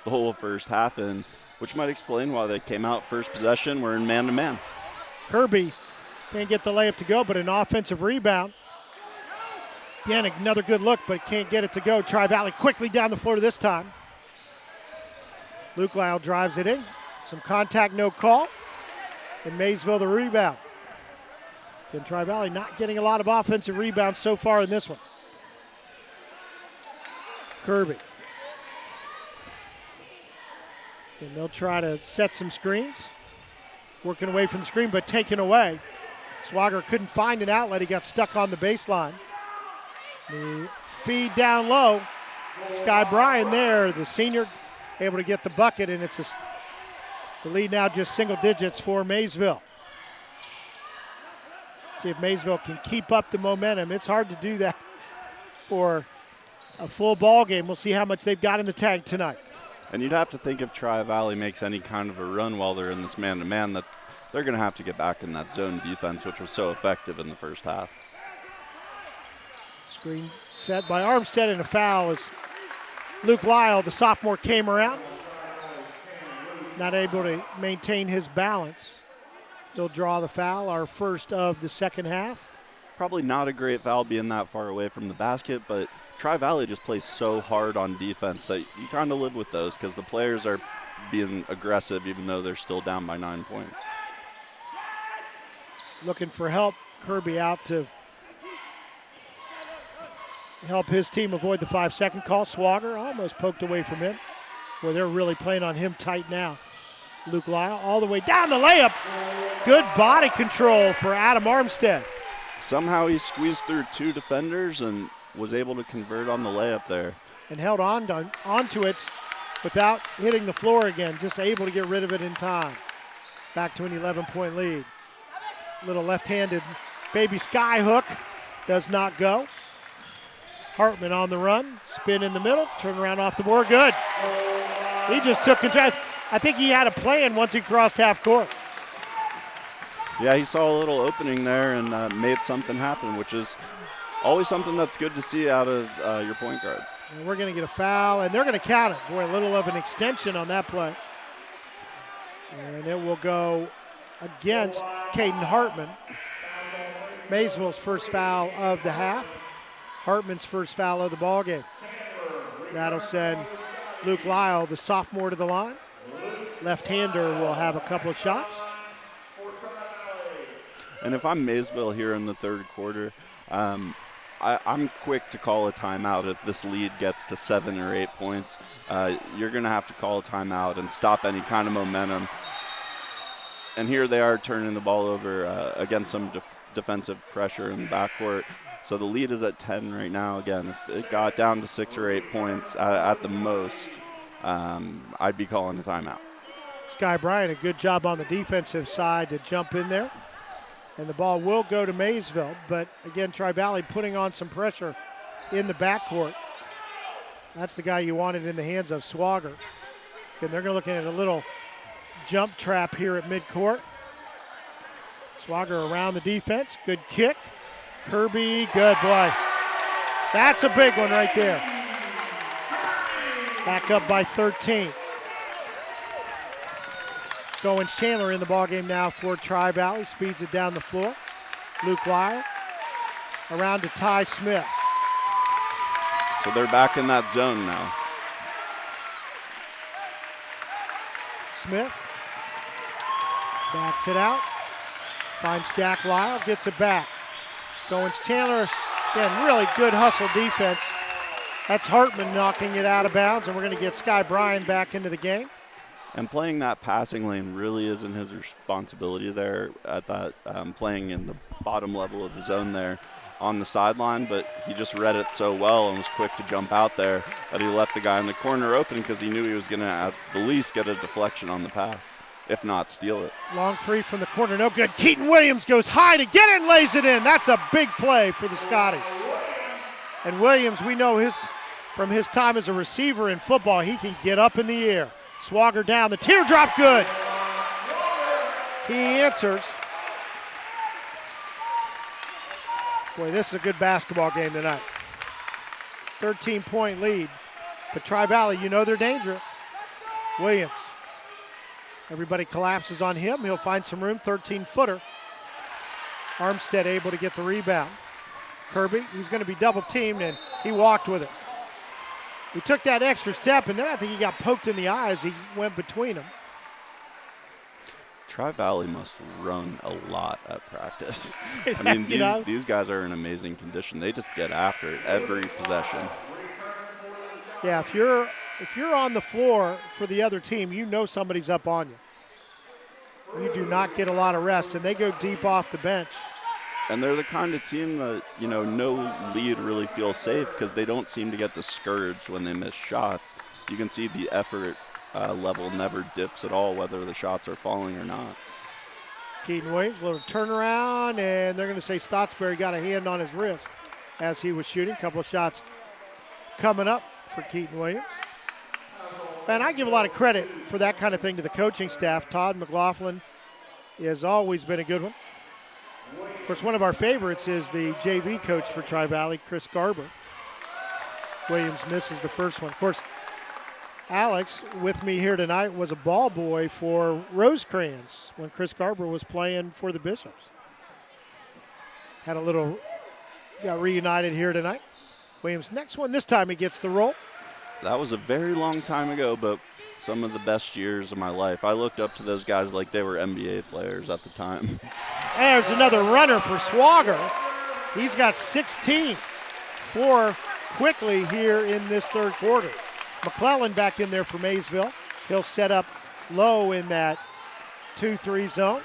the whole first half in, which might explain why they came out first possession. We're in man-to-man. Kirby can't get the layup to go, but an offensive rebound. Again, another good look, but can't get it to go. Tri-Valley quickly down the floor this time. Luke Lyle drives it in. Some contact, no call. And Maysville the rebound. Again, Tri-Valley not getting a lot of offensive rebounds so far in this one. Kirby. And they'll try to set some screens. Working away from the screen, but taken away. Swagger couldn't find an outlet. He got stuck on the baseline. The feed down low. Sky Bryan there, the senior, able to get the bucket, and it's the lead now just single digits for Maysville. See if Maysville can keep up the momentum. It's hard to do that for a full ball game. We'll see how much they've got in the tank tonight. And you'd have to think if Tri-Valley makes any kind of a run while they're in this man-to-man that they're going to have to get back in that zone defense, which was so effective in the first half. Screen set by Armstead, and a foul as Luke Lyle, the sophomore, came around. Not able to maintain his balance. He'll draw the foul, our first of the second half. Probably not a great foul being that far away from the basket, but Tri-Valley just plays so hard on defense that you kind of live with those because the players are being aggressive even though they're still down by 9 points. looking for help. Kirby out to help his team avoid the 5-second call. Swagger almost poked away from him, where they're really playing on him tight now. Luke Lyle all the way down the layup. Good body control for Adam Armstead. Somehow he squeezed through 2 defenders and was able to convert on the layup there. And held onto it without hitting the floor again, just able to get rid of it in time. Back to an 11-point lead. Little left-handed baby sky hook, does not go. Hartman on the run, spin in the middle, turn around off the board, good. He just took control. I think he had a plan once he crossed half court. Yeah, he saw a little opening there and made something happen, which is always something that's good to see out of your point guard. And we're going to get a foul, and they're going to count it. Boy, a little of an extension on that play. And it will go against Caden Hartman. Maysville's first foul of the half. Hartman's first foul of the ball game. That'll send Luke Lyle, the sophomore, to the line. Left-hander will have a couple of shots. And if I'm Maysville here in the third quarter, I'm quick to call a timeout if this lead gets to 7 or 8 points. You're going to have to call a timeout and stop any kind of momentum. And here they are turning the ball over against some defensive pressure in the backcourt. So the lead is at 10 right now. Again, if it got down to 6 or 8 points at the most, I'd be calling a timeout. Sky Bryant, a good job on the defensive side to jump in there. And the ball will go to Maysville. But again, Tri-Valley putting on some pressure in the backcourt. That's the guy you wanted in the hands of Swagger. And they're looking at a little jump trap here at midcourt. Swagger around the defense. Good kick. Kirby, good boy. That's a big one right there. Back up by 13. Goins Chandler in the ballgame now for Tri-Valley. Speeds it down the floor. Luke Lyle around to Ty Smith. So they're back in that zone now. Smith backs it out. Finds Jack Lyle, gets it back. Goins Chandler, again, really good hustle defense. That's Hartman knocking it out of bounds, and we're going to get Sky Bryan back into the game. And playing that passing lane really isn't his responsibility there at that, playing in the bottom level of the zone there on the sideline, but he just read it so well and was quick to jump out there that he left the guy in the corner open because he knew he was going to at the least get a deflection on the pass, if not steal it. Long three from the corner, no good. Keaton Williams goes high to get it and lays it in. That's a big play for the Scotties. And Williams, we know from his time as a receiver in football, he can get up in the air. Swagger down, the teardrop good. He answers. Boy, this is a good basketball game tonight. 13-point lead. But Tri-Valley, you know they're dangerous. Williams. Everybody collapses on him. He'll find some room, 13-footer. Armstead able to get the rebound. Kirby, he's going to be double-teamed, and he walked with it. He took that extra step, and then I think he got poked in the eye as he went between them. Tri-Valley must run a lot at practice. I mean, these guys are in amazing condition. They just get after it every possession. Yeah, if you're on the floor for the other team, you know somebody's up on you. You do not get a lot of rest, and they go deep off the bench. And they're the kind of team that, no lead really feels safe because they don't seem to get discouraged when they miss shots. You can see the effort level never dips at all, whether the shots are falling or not. Keaton Williams, a little turnaround, and they're going to say Stottsbury got a hand on his wrist as he was shooting. A couple of shots coming up for Keaton Williams. And I give a lot of credit for that kind of thing to the coaching staff. Todd McLaughlin has always been a good one. Of course, one of our favorites is the JV coach for Tri-Valley, Chris Garber. Williams misses the first one. Of course, Alex, with me here tonight, was a ball boy for Rosecrans when Chris Garber was playing for the Bishops. Got reunited here tonight. Williams, next one. This time he gets the roll. That was a very long time ago, but some of the best years of my life. I looked up to those guys like they were NBA players at the time. There's another runner for Swagger. He's got 16 for quickly here in this third quarter. McClellan back in there for Maysville. He'll set up low in that 2-3 zone.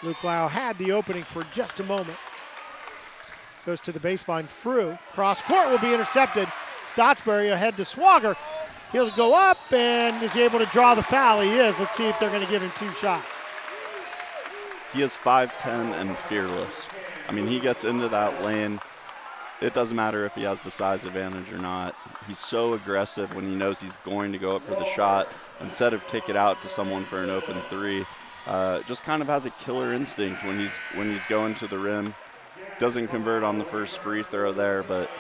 Luke Lau had the opening for just a moment. Goes to the baseline. Frew. Cross court will be intercepted. Stottsbury ahead to Swagger. He'll go up, and is he able to draw the foul? He is. Let's see if they're going to give him 2 shots. He is 5'10" and fearless. I mean, he gets into that lane. It doesn't matter if he has the size advantage or not. He's so aggressive when he knows he's going to go up for the shot. Instead of kick it out to someone for an open 3, just kind of has a killer instinct when he's going to the rim. Doesn't convert on the first free throw there, but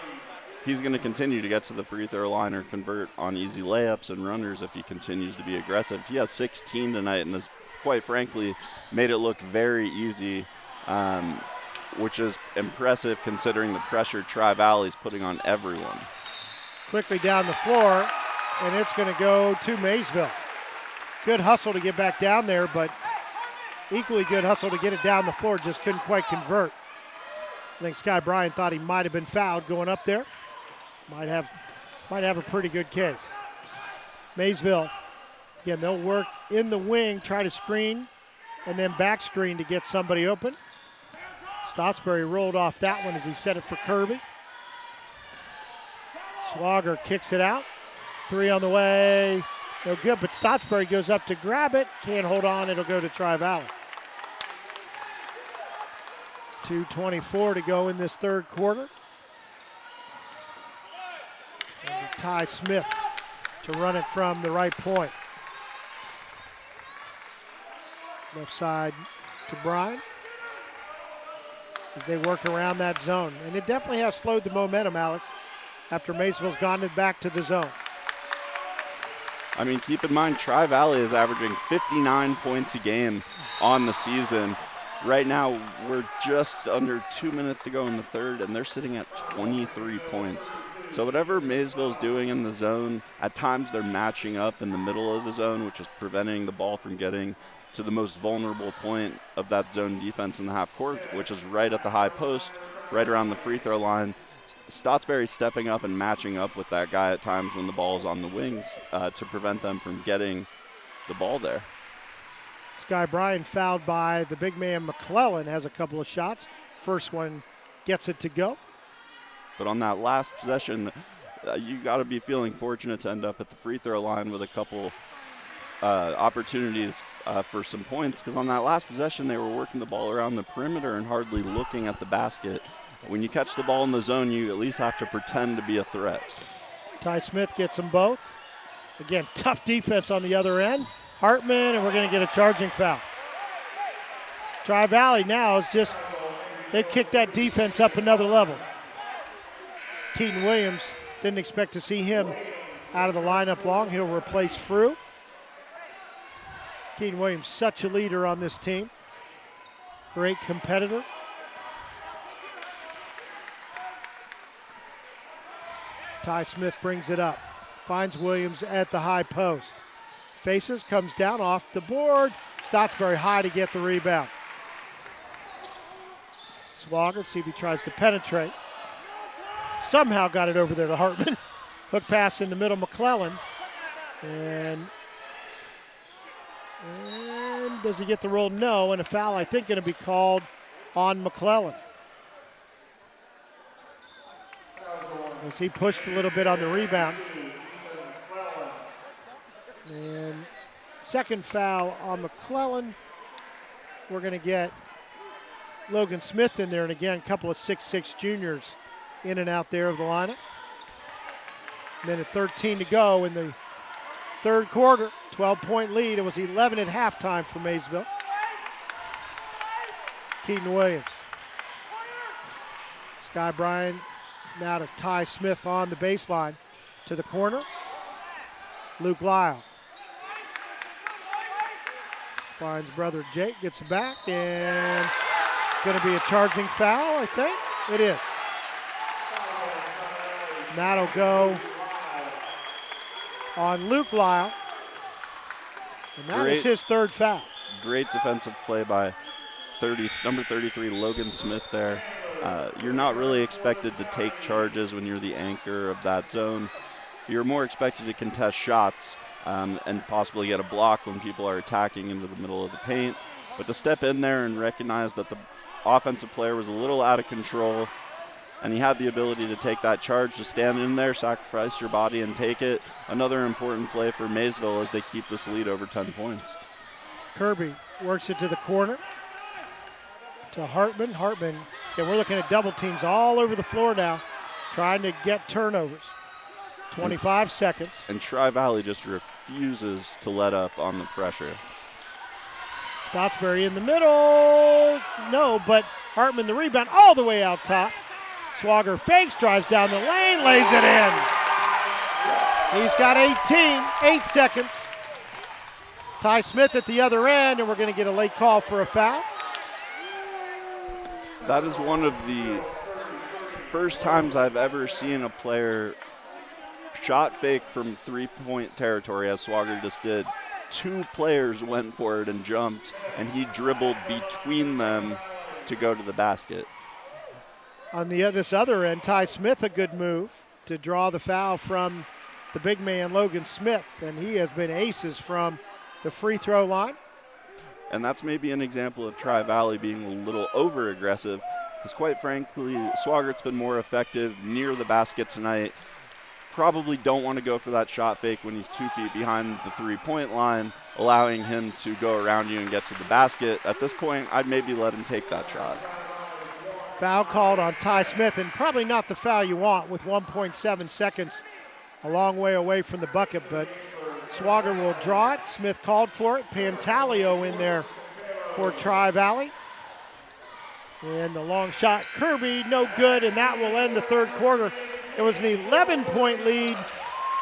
he's going to continue to get to the free throw line or convert on easy layups and runners if he continues to be aggressive. He has 16 tonight and has, quite frankly, made it look very easy, which is impressive considering the pressure Tri-Valley's putting on everyone. Quickly down the floor, and it's going to go to Maysville. Good hustle to get back down there, but equally good hustle to get it down the floor, just couldn't quite convert. I think Sky Bryan thought he might have been fouled going up there. Might have a pretty good case. Maysville, again, they'll work in the wing, try to screen, and then back screen to get somebody open. Stottsbury rolled off that one as he set it for Kirby. Swagger kicks it out. 3 on the way. No good, but Stottsbury goes up to grab it. Can't hold on. It'll go to Tri-Valley. 2:24 to go in this third quarter. And Ty Smith to run it from the right point. Left side to Bryan as they work around that zone. And it definitely has slowed the momentum, Alex, after Maysville's gone back to the zone. I mean, keep in mind, Tri-Valley is averaging 59 points a game on the season. Right now, we're just under 2 minutes to go in the third, and they're sitting at 23 points. So whatever Maysville's doing in the zone, at times they're matching up in the middle of the zone, which is preventing the ball from getting to the most vulnerable point of that zone defense in the half court, which is right at the high post, right around the free throw line. Stottsbury stepping up and matching up with that guy at times when the ball's on the wings to prevent them from getting the ball there. Sky Bryan fouled by the big man McClellan, has a couple of shots. First one gets it to go. But on that last possession, you got to be feeling fortunate to end up at the free throw line with a couple opportunities for some points, because on that last possession they were working the ball around the perimeter and hardly looking at the basket. When you catch the ball in the zone, you at least have to pretend to be a threat. Ty Smith gets them both. Again, tough defense on the other end. Hartman, and we're going to get a charging foul. Tri-Valley now is just, they've kicked that defense up another level. Keaton Williams, didn't expect to see him out of the lineup long. He'll replace Frew. Keaton Williams, such a leader on this team. Great competitor. Ty Smith brings it up. Finds Williams at the high post. Faces, comes down off the board. Stottsbury high to get the rebound. Swagger, see if he tries to penetrate. Somehow got it over there to Hartman. Hook pass in the middle, McClellan. And does he get the roll? No, and a foul I think going to be called on McClellan. As he pushed a little bit on the rebound. And second foul on McClellan. We're going to get Logan Smith in there, and again, a couple of 6'6" juniors in and out there of the lineup. Minute 13 to go in the third quarter. 12-point lead. It was 11 at halftime for Maysville. Keaton Williams. Sky Bryan now to Ty Smith on the baseline to the corner. Luke Lyle finds brother Jake, gets it back, and it's going to be a charging foul, I think. It is. And that'll go on Luke Lyle, and that is his third foul. Great defensive play by number 33, Logan Smith there. You're not really expected to take charges when you're the anchor of that zone. You're more expected to contest shots and possibly get a block when people are attacking into the middle of the paint. But to step in there and recognize that the offensive player was a little out of control and he had the ability to take that charge, to stand in there, sacrifice your body and take it. Another important play for Maysville as they keep this lead over 10 points. Kirby works it to the corner to Hartman. Hartman, we're looking at double teams all over the floor now, trying to get turnovers. 25 seconds. And Tri-Valley just refuses to let up on the pressure. Scottsbury in the middle. No, but Hartman the rebound all the way out top. Swagger fakes, drives down the lane, lays it in. He's got 18, 8 seconds. Ty Smith at the other end, and we're going to get a late call for a foul. That is one of the first times I've ever seen a player shot fake from three-point territory, as Swagger just did. 2 players went for it and jumped, and he dribbled between them to go to the basket. On this other end, Ty Smith, a good move to draw the foul from the big man, Logan Smith, and he has been aces from the free throw line. And that's maybe an example of Tri-Valley being a little over-aggressive, because quite frankly, Swaggert's been more effective near the basket tonight. Probably don't want to go for that shot fake when he's 2 feet behind the three-point line, allowing him to go around you and get to the basket. At this point, I'd maybe let him take that shot. Foul called on Ty Smith, and probably not the foul you want with 1.7 seconds, a long way away from the bucket, but Swagger will draw it. Smith called for it. Pantaleo in there for Tri-Valley. And the long shot, Kirby, no good, and that will end the third quarter. It was an 11-point lead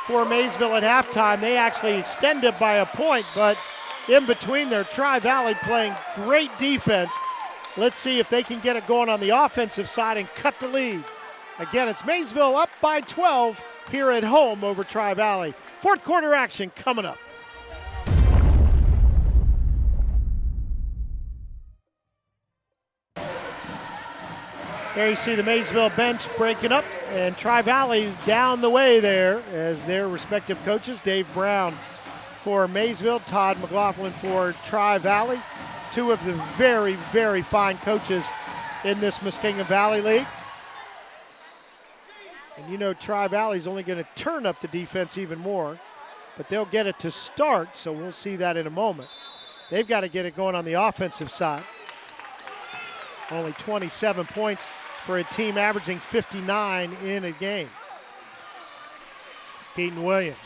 for Maysville at halftime. They actually extended by a point, but in between there, Tri-Valley playing great defense. Let's see if they can get it going on the offensive side and cut the lead. Again, it's Maysville up by 12 here at home over Tri-Valley. Fourth quarter action coming up. There you see the Maysville bench breaking up, and Tri-Valley down the way there as their respective coaches. Dave Brown for Maysville, Todd McLaughlin for Tri-Valley. 2 of the very, very fine coaches in this Muskingum Valley League. And you know Tri-Valley's only going to turn up the defense even more, but they'll get it to start, so we'll see that in a moment. They've got to get it going on the offensive side. Only 27 points for a team averaging 59 in a game. Keaton Williams,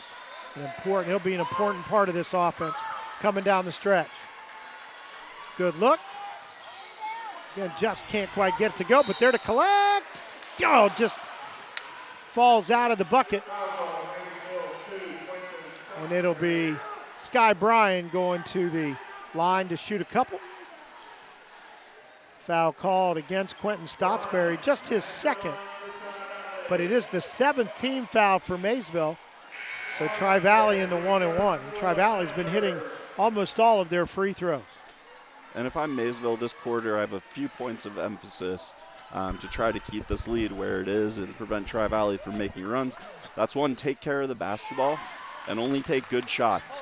he'll be an important part of this offense coming down the stretch. Good look. Again, just can't quite get it to go, but there to collect. Oh, just falls out of the bucket. And it'll be Sky Bryan going to the line to shoot a couple. Foul called against Quentin Stottsbury, just his second. But it is the 7th team foul for Maysville. So Tri-Valley in the 1-1. Tri-Valley's been hitting almost all of their free throws. And if I'm Maysville this quarter, I have a few points of emphasis to try to keep this lead where it is and prevent Tri-Valley from making runs. That's one, take care of the basketball and only take good shots.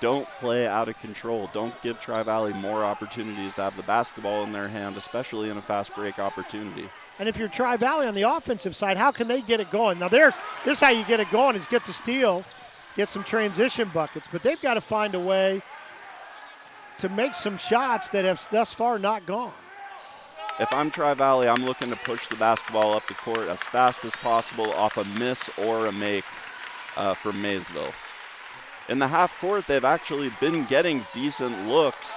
Don't play out of control. Don't give Tri-Valley more opportunities to have the basketball in their hand, especially in a fast break opportunity. And if you're Tri-Valley on the offensive side, how can they get it going? Now this is how you get it going, is get the steal, get some transition buckets, but they've got to find a way to make some shots that have thus far not gone. If I'm Tri-Valley, I'm looking to push the basketball up the court as fast as possible off a miss or a make from Maysville. In the half court, they've actually been getting decent looks,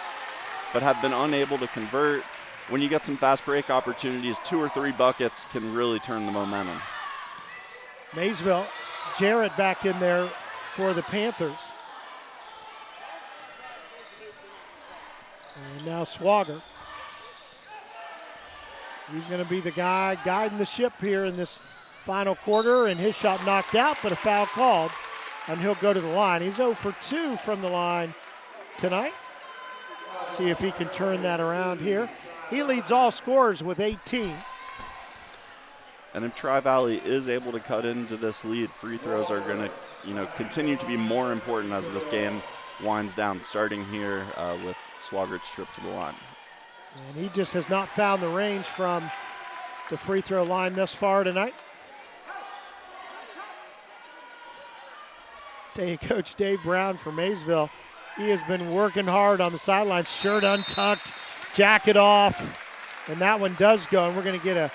but have been unable to convert. When you get some fast break opportunities, 2 or 3 buckets can really turn the momentum. Maysville, Jarrett back in there for the Panthers. And now Swagger. He's going to be the guy guiding the ship here in this final quarter, and his shot knocked out, but a foul called, and he'll go to the line. He's 0 for 2 from the line tonight. See if he can turn that around here. He leads all scorers with 18. And if Tri-Valley is able to cut into this lead, free throws are going to, continue to be more important as this game winds down, starting here with Swaggert's trip to the line. And he just has not found the range from the free throw line thus far tonight. Coach Dave Brown for Maysville. He has been working hard on the sidelines, shirt untucked, jacket off, and that one does go, and we're going to get a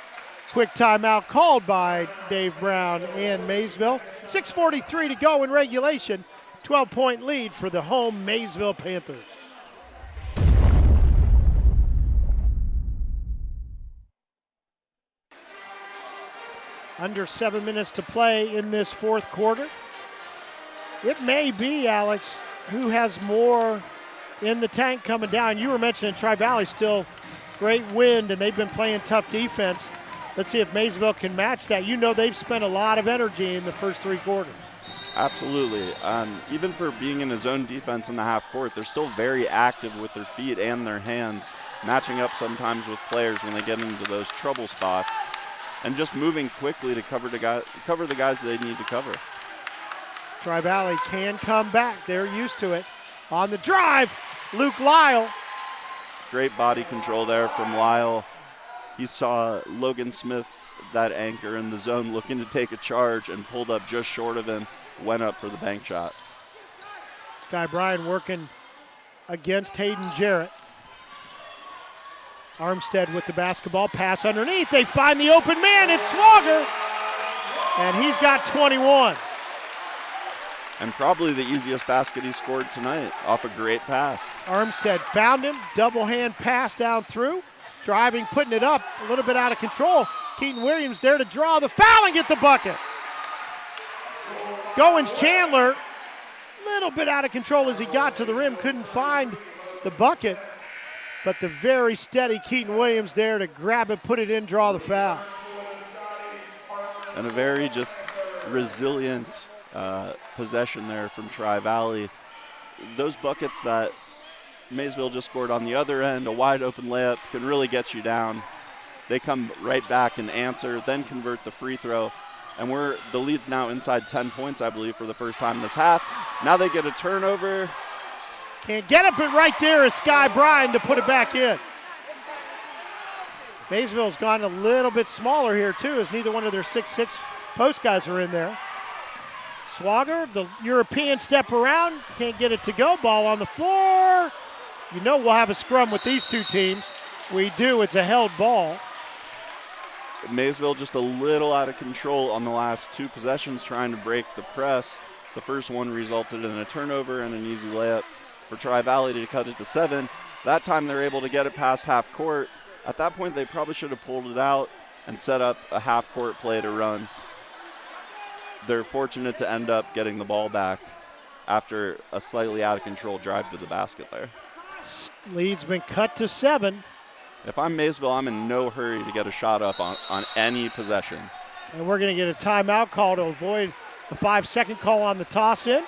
quick timeout called by Dave Brown and Maysville. 6:43 to go in regulation, 12-point lead for the home Maysville Panthers. Under 7 minutes to play in this fourth quarter. It may be, Alex, who has more in the tank coming down. You were mentioning Tri-Valley still great wind, and they've been playing tough defense. Let's see if Maysville can match that. They've spent a lot of energy in the first three quarters. Absolutely. Even for being in a zone defense in the half court, they're still very active with their feet and their hands, matching up sometimes with players when they get into those trouble spots, and just moving quickly to cover the guys they need to cover. Tri-Valley can come back. They're used to it. On the drive, Luke Lyle. Great body control there from Lyle. He saw Logan Smith, that anchor in the zone, looking to take a charge and pulled up just short of him, went up for the bank shot. Sky Bryan working against Hayden Jarrett. Armstead with the basketball, pass underneath. They find the open man, it's Swagger, and he's got 21. And probably the easiest basket he scored tonight off a great pass. Armstead found him, double hand pass down through, driving, putting it up, a little bit out of control. Keaton Williams there to draw the foul and get the bucket. Goins Chandler, little bit out of control as he got to the rim, couldn't find the bucket, but the very steady Keaton Williams there to grab it, put it in, draw the foul. And a very just resilient possession there from Tri-Valley. Those buckets that Maysville just scored on the other end, a wide open layup, can really get you down. They come right back and answer, then convert the free throw. And the lead's now inside 10 points, I believe, for the first time this half. Now they get a turnover. Can't get it, but right there is Sky Bryan to put it back in. Maysville's gone a little bit smaller here, too, as neither one of their 6'6" post guys are in there. Swagger, the European step around, can't get it to go. Ball on the floor. We'll have a scrum with these two teams. We do. It's a held ball. Maysville just a little out of control on the last two possessions, trying to break the press. The first one resulted in a turnover and an easy layup for Tri-Valley to cut it to 7. That time they're able to get it past half court. At that point, they probably should have pulled it out and set up a half court play to run. They're fortunate to end up getting the ball back after a slightly out of control drive to the basket there. Lead's been cut to 7. If I'm Maysville, I'm in no hurry to get a shot up on any possession. And we're going to get a timeout call to avoid a 5-second call on the toss-in.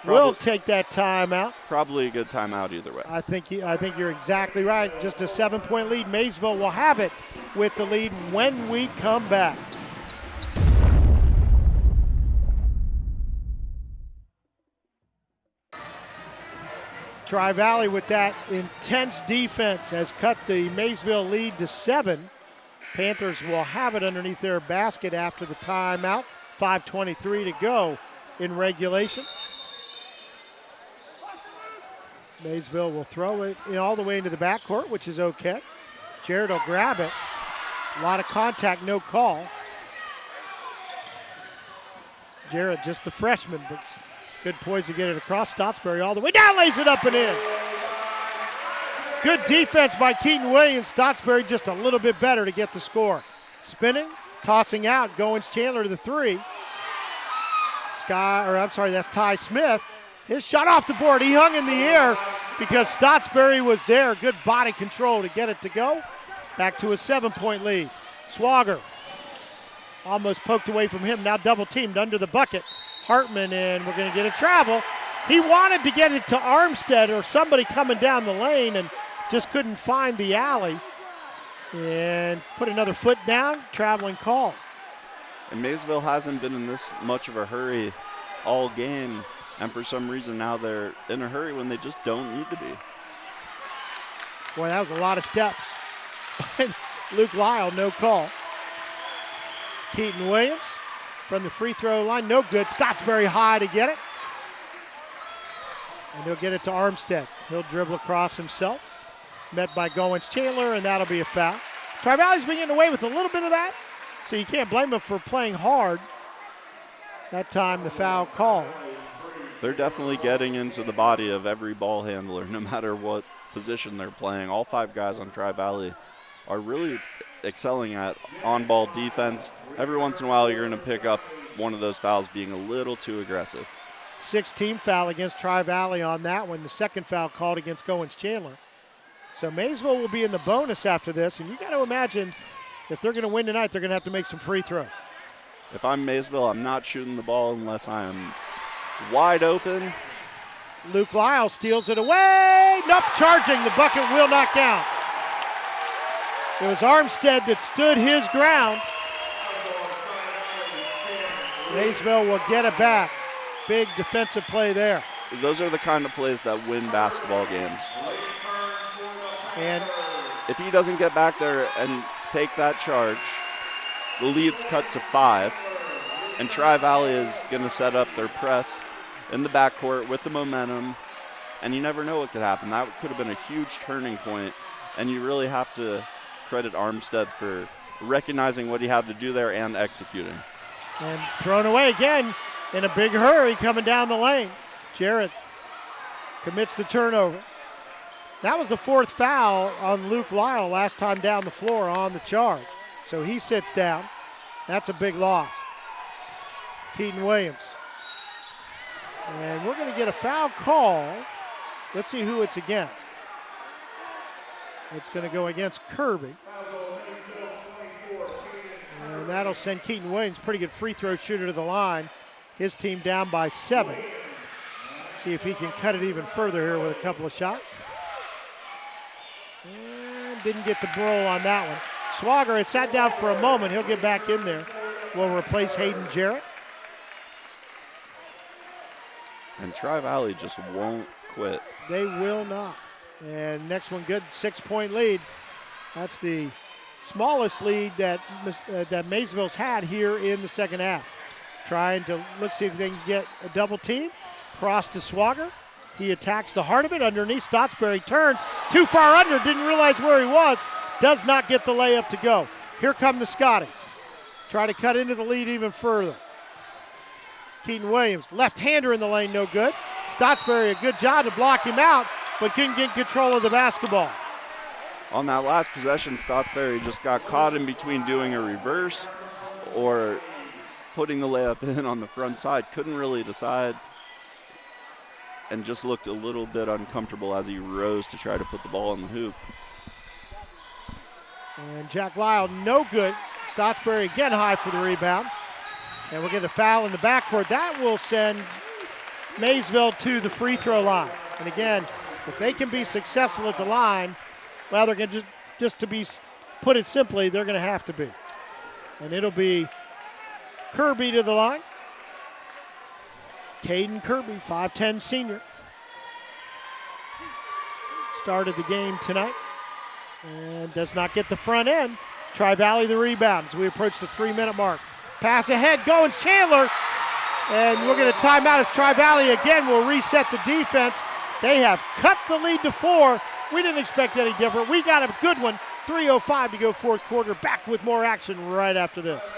We'll take that timeout. Probably a good timeout either way. I think you're exactly right. Just a 7-point lead. Maysville will have it with the lead when we come back. Tri-Valley with that intense defense has cut the Maysville lead to 7. Panthers will have it underneath their basket after the timeout. 5:23 to go in regulation. Maysville will throw it all the way into the backcourt, which is okay. Jarrett will grab it. A lot of contact, no call. Jarrett, just the freshman, but good poise to get it across. Stottsbury all the way down, lays it up and in. Good defense by Keaton Williams. Stottsbury just a little bit better to get the score. Spinning, tossing out, Goins Chandler to the 3. That's Ty Smith. His shot off the board. He hung in the air because Stottsbury was there. Good body control to get it to go. Back to a 7-point lead. Swagger almost poked away from him. Now double teamed under the bucket. Hartman, and we're going to get a travel. He wanted to get it to Armstead or somebody coming down the lane and just couldn't find the alley. And put another foot down, traveling call. And Maysville hasn't been in this much of a hurry all game, and for some reason now they're in a hurry when they just don't need to be. Boy, that was a lot of steps. Luke Lyle, no call. Keaton Williams from the free throw line, no good. Stottsbury high to get it. And he'll get it to Armstead. He'll dribble across himself. Met by Goins Chandler, and that'll be a foul. Tri-Valley's been getting away with a little bit of that, so you can't blame them for playing hard. That time the foul call. They're definitely getting into the body of every ball handler, no matter what position they're playing. All 5 guys on Tri-Valley are really excelling at on-ball defense. Every once in a while you're going to pick up one of those fouls being a little too aggressive. 6-team foul against Tri-Valley on that one. The second foul called against Goins Chandler. So Maysville will be in the bonus after this, and you got to imagine if they're going to win tonight, they're going to have to make some free throws. If I'm Maysville, I'm not shooting the ball unless I am wide open. Luke Lyle steals it away. Nope, charging. The bucket will not count. It was Armstead that stood his ground. Maysville will get it back. Big defensive play there. Those are the kind of plays that win basketball games. And if he doesn't get back there and take that charge, the lead's cut to 5, and Tri-Valley is going to set up their press in the backcourt with the momentum, and you never know what could happen. That could have been a huge turning point, and you really have to credit Armstead for recognizing what he had to do there and executing. And thrown away again in a big hurry coming down the lane. Jarrett commits the turnover. That was the 4th foul on Luke Lyle last time down the floor on the charge. So he sits down. That's a big loss. Keaton Williams. And we're going to get a foul call. Let's see who it's against. It's going to go against Kirby. And that'll send Keaton Williams, pretty good free throw shooter, to the line. His team down by 7. See if he can cut it even further here with a couple of shots. And didn't get the roll on that one. Swager had sat down for a moment. He'll get back in there. Will replace Hayden Jarrett. And Tri-Valley just won't quit. They will not. And next one good, 6-point lead. That's the smallest lead that Maysville's had here in the second half. Trying to see if they can get a double team. Cross to Swager. He attacks the heart of it underneath. Stottsbury turns too far under, didn't realize where he was. Does not get the layup to go. Here come the Scotties. Try to cut into the lead even further. Keaton Williams, left-hander in the lane, no good. Stottsbury, a good job to block him out, but couldn't get control of the basketball. On that last possession, Stottsbury just got caught in between doing a reverse or putting the layup in on the front side. Couldn't really decide and just looked a little bit uncomfortable as he rose to try to put the ball in the hoop. And Jack Lyle, no good. Stottsbury again high for the rebound. And we'll get a foul in the backcourt. That will send Maysville to the free throw line. And again, if they can be successful at the line, well, they're going to just to be, put it simply, they're going to have to be. And it'll be Kirby to the line. Caden Kirby, 5'10 senior. Started the game tonight and does not get the front end. Tri-Valley the rebound as we approach the 3-minute mark. Pass ahead, Goins Chandler. And we'll get a timeout as Tri-Valley again will reset the defense. They have cut the lead to 4. We didn't expect any different. We got a good one. 3:05 to go fourth quarter. Back with more action right after this.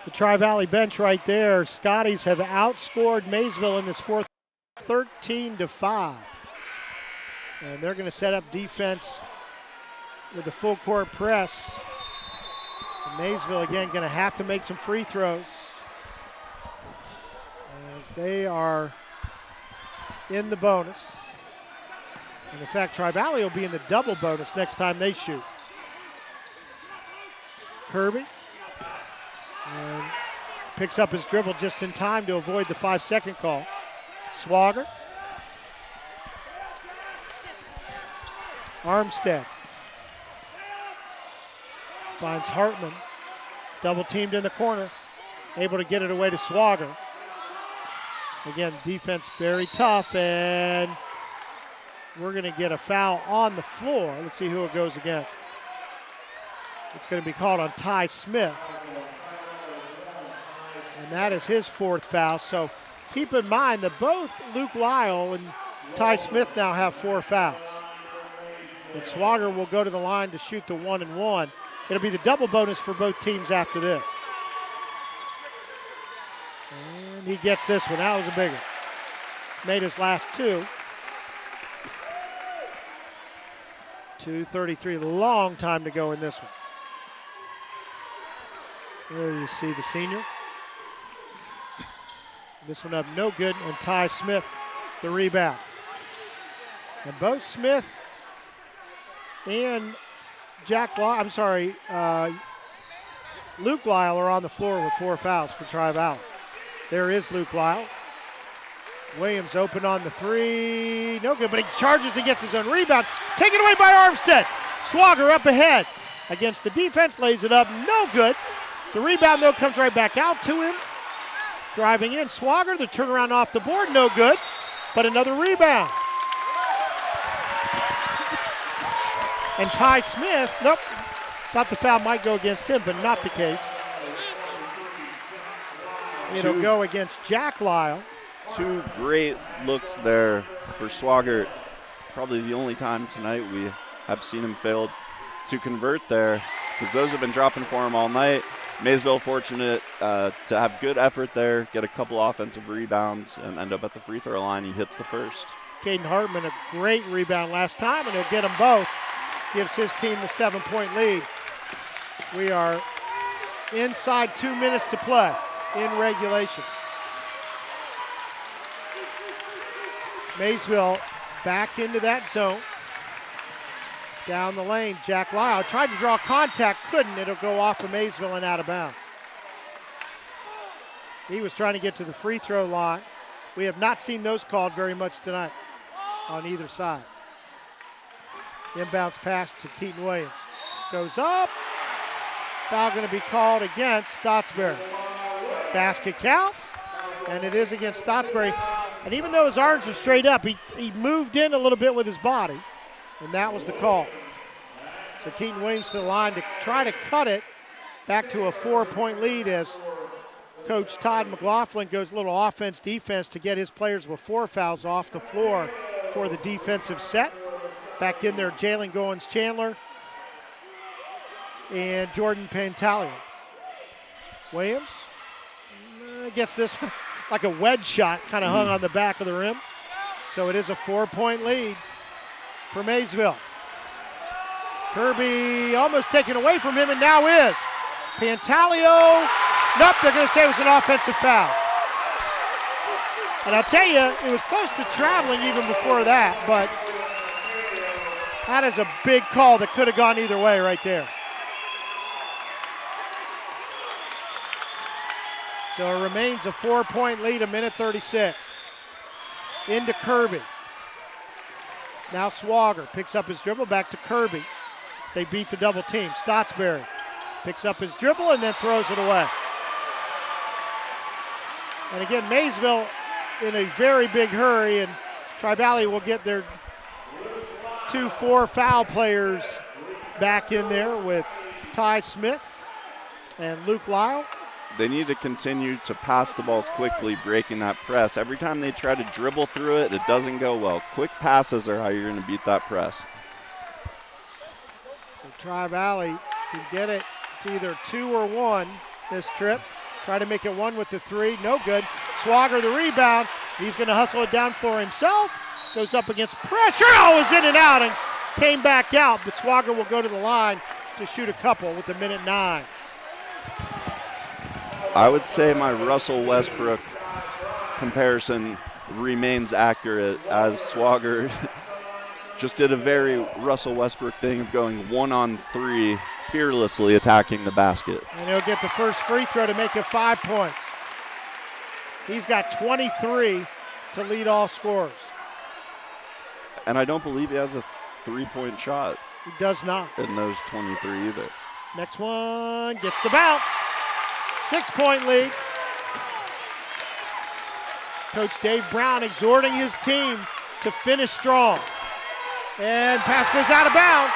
The Tri-Valley bench right there. Scotties have outscored Maysville in this fourth, 13-5. And they're going to set up defense with the full court press. And Maysville again going to have to make some free throws as they are in the bonus. And in fact, Tri-Valley will be in the double bonus next time they shoot. Kirby And picks up his dribble just in time to avoid the 5-second call. Swager. Armstead. Finds Hartman. Double teamed in the corner. Able to get it away to Swager. Again, defense very tough, and we're going to get a foul on the floor. Let's see who it goes against. It's going to be called on Ty Smith. And that is his 4th foul. So keep in mind that both Luke Lyle and Ty Smith now have 4 fouls. And Swager will go to the line to shoot the 1-and-1. It'll be the double bonus for both teams after this. And he gets this one. That was a big one. Made his last 2. 2:33, long time to go in this one. There you see the senior. This one up no good, and Ty Smith the rebound. And both Smith and Luke Lyle are on the floor with 4 fouls for Tri-Valley. There is Luke Lyle. Williams open on the 3, no good, but he charges and gets his own rebound. Taken away by Armstead. Swager up ahead against the defense, lays it up, no good. The rebound, though, comes right back out to him. Driving in, Swager, the turnaround off the board, no good, but another rebound. And Ty Smith, nope, thought the foul might go against him, but not the case. It'll go against Jack Lyle. 2 great looks there for Swager. Probably the only time tonight we have seen him fail to convert there, because those have been dropping for him all night. Maysville fortunate to have good effort there, get a couple offensive rebounds, and end up at the free throw line. He hits the first. Caden Hartman, a great rebound last time, and he'll get them both. Gives his team the 7-point lead. We are inside 2 minutes to play in regulation. Maysville back into that zone. Down the lane, Jack Lyle tried to draw contact, couldn't. It'll go off of Maysville and out of bounds. He was trying to get to the free throw line. We have not seen those called very much tonight on either side. Inbounds pass to Keaton Williams. Goes up. Foul going to be called against Stottsbury. Basket counts, and it is against Stottsbury. And even though his arms were straight up, he moved in a little bit with his body, and that was the call. So Keaton Williams to the line to try to cut it back to a 4-point lead as Coach Todd McLaughlin goes a little offense-defense to get his players with 4 fouls off the floor for the defensive set. Back in there, Jalen Goins-Chandler and Jordan Pantaleo. Williams gets this one like a wedge shot, kind of hung on the back of the rim. So it is a 4-point lead for Maysville. Kirby almost taken away from him, and now is. Pantaleo, nope, they're going to say it was an offensive foul. And I'll tell you, it was close to traveling even before that, but that is a big call that could have gone either way right there. So it remains a 4-point lead, a minute 36. Into Kirby. Now Swager picks up his dribble, back to Kirby. They beat the double team. Stottsbury picks up his dribble and then throws it away. And again, Maysville in a very big hurry, and Tri-Valley will get their 2-4 foul players back in there with Ty Smith and Luke Lyle. They need to continue to pass the ball quickly, breaking that press. Every time they try to dribble through it, it doesn't go well. Quick passes are how you're going to beat that press. So Tri-Valley can get it to either 2 or 1 this trip. Try to make it 1 with the 3, no good. Swager the rebound. He's going to hustle it down for himself. Goes up against pressure. Oh, it was in and out and came back out. But Swager will go to the line to shoot a couple with a minute 9. I would say my Russell Westbrook comparison remains accurate, as Swager just did a very Russell Westbrook thing of going 1-on-3 fearlessly attacking the basket. And he'll get the first free throw to make it 5 points. He's got 23 to lead all scorers. And I don't believe he has a three-point shot. He does not. In those 23 either. Next one gets the bounce. 6-point lead. Coach Dave Brown exhorting his team to finish strong. And pass goes out of bounds.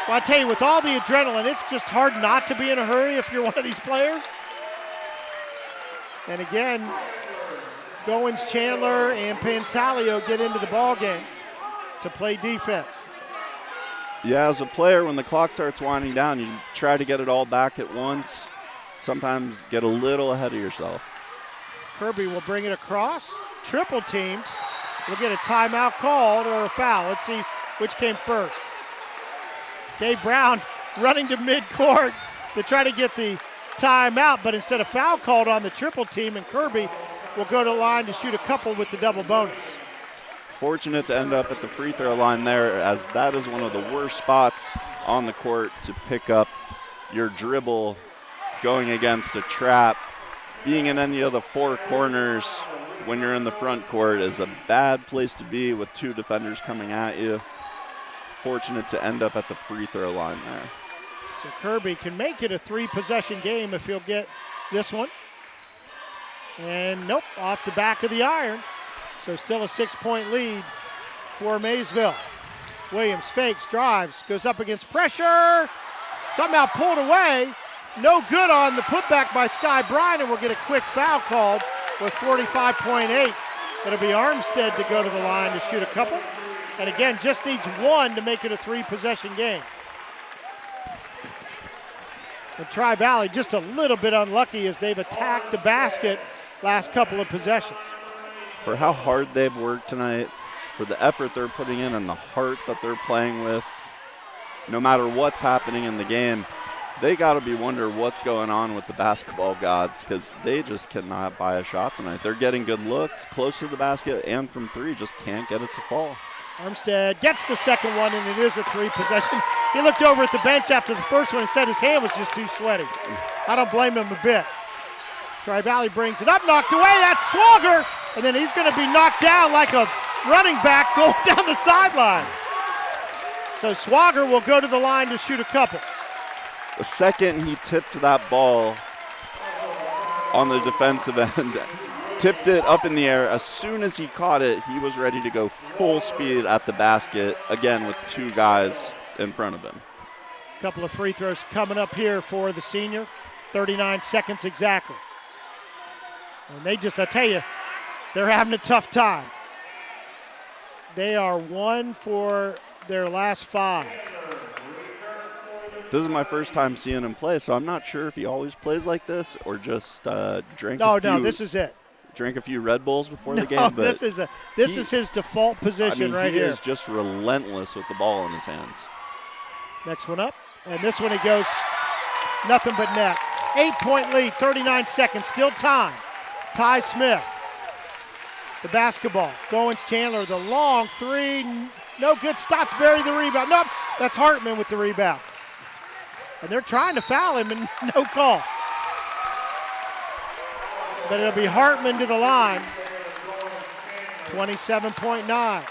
Well, I tell you, with all the adrenaline, it's just hard not to be in a hurry if you're one of these players. And again, Goins, Chandler, and Pantaleo get into the ball game to play defense. Yeah, as a player, when the clock starts winding down, you try to get it all back at once. Sometimes get a little ahead of yourself. Kirby will bring it across. Triple teamed. We'll get a timeout called or a foul. Let's see which came first. Dave Brown running to midcourt to try to get the timeout, but instead of foul called on the triple team, and Kirby will go to the line to shoot a couple with the double bonus. Fortunate to end up at the free throw line there, as that is one of the worst spots on the court to pick up your dribble going against a trap. Being in any of the four corners when you're in the front court is a bad place to be with two defenders coming at you. Fortunate to end up at the free throw line there. So Kirby can make it a three-possession game if he'll get this one. And nope, off the back of the iron. So still a 6-point lead for Maysville. Williams fakes, drives, goes up against pressure. Somehow pulled away. No good on the putback by Sky Bryan, and we'll get a quick foul called with 45.8. It'll be Armstead to go to the line to shoot a couple. And again, just needs one to make it a three-possession game. And Tri-Valley just a little bit unlucky as they've attacked the basket last couple of possessions. For how hard they've worked tonight, for the effort they're putting in and the heart that they're playing with, no matter what's happening in the game, they got to be wondering what's going on with the basketball gods, because they just cannot buy a shot tonight. They're getting good looks close to the basket and from three, just can't get it to fall. Armstead gets the second one, and it is a three-possession. He looked over at the bench after the first one and said his hand was just too sweaty. I don't blame him a bit. Tri-Valley brings it up, knocked away. That's Swagger, and then he's going to be knocked down like a running back going down the sideline. So Swagger will go to the line to shoot a couple. The second he tipped that ball on the defensive end, tipped it up in the air, as soon as he caught it, he was ready to go full speed at the basket, again with two guys in front of him. A couple of free throws coming up here for the senior. 39 seconds exactly. And they just, I tell you, they're having a tough time. They are 1 for their last 5. This is my first time seeing him play, so I'm not sure if he always plays like this or just drank No, this is it. Drank a few Red Bulls before the game. But this is his default position right here. He is just relentless with the ball in his hands. Next one up, and this one he goes nothing but net. 8-point lead, 39 seconds, still time. Ty Smith, the basketball. Goins Chandler, the long three, no good. Stottsbury the rebound. Nope, that's Hartman with the rebound. And they're trying to foul him, and no call. But it'll be Hartman to the line. 27.9.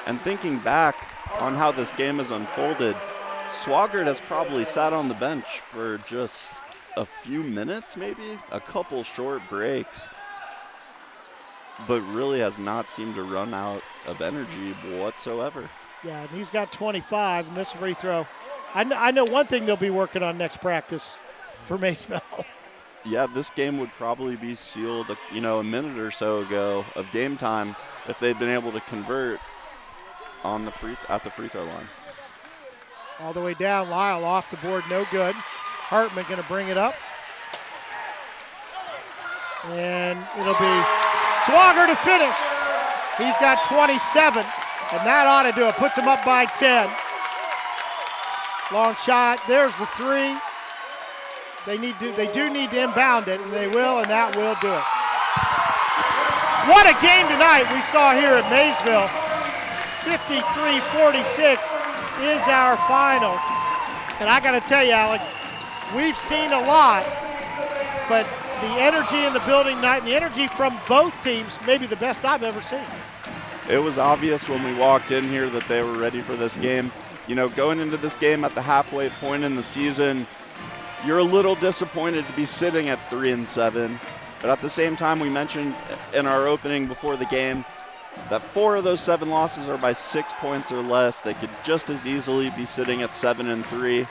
And thinking back on how this game has unfolded, Swagert has probably sat on the bench for just a few minutes, maybe a couple short breaks, but really has not seemed to run out of energy whatsoever. Yeah, and he's got 25 in this free throw. I know one thing they'll be working on next practice for Maysville. Yeah, this game would probably be sealed, a minute or so ago of game time if they'd been able to convert on at the free throw line. All the way down, Lyle off the board, no good. Hartman going to bring it up. And it'll be Swagger to finish. He's got 27, and that ought to do it. Puts him up by 10. Long shot, there's the three. They do need to inbound it, and they will, and that will do it. What a game tonight we saw here at Maysville. 53-46. is our final. And I got to tell you, Alex, we've seen a lot, but the energy in the building tonight and the energy from both teams may be the best I've ever seen. It was obvious when we walked in here that they were ready for this game. You know, going into this game at the halfway point in the season, you're a little disappointed to be sitting at 3-7. But at the same time, we mentioned in our opening before the game that 4 of those 7 losses are by 6 points or less. They could just as easily be sitting at 7-3.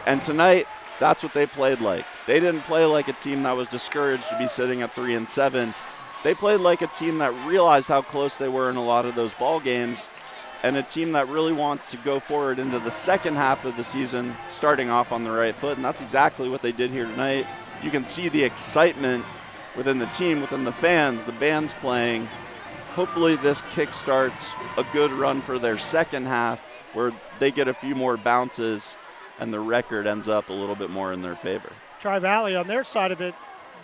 And tonight, that's what they played like. They didn't play like a team that was discouraged to be sitting at 3-7. They played like a team that realized how close they were in a lot of those ball games, and a team that really wants to go forward into the second half of the season, starting off on the right foot, and that's exactly what they did here tonight. You can see the excitement within the team, within the fans, the band's playing. Hopefully this kickstarts a good run for their second half where they get a few more bounces and the record ends up a little bit more in their favor. Tri-Valley, on their side of it,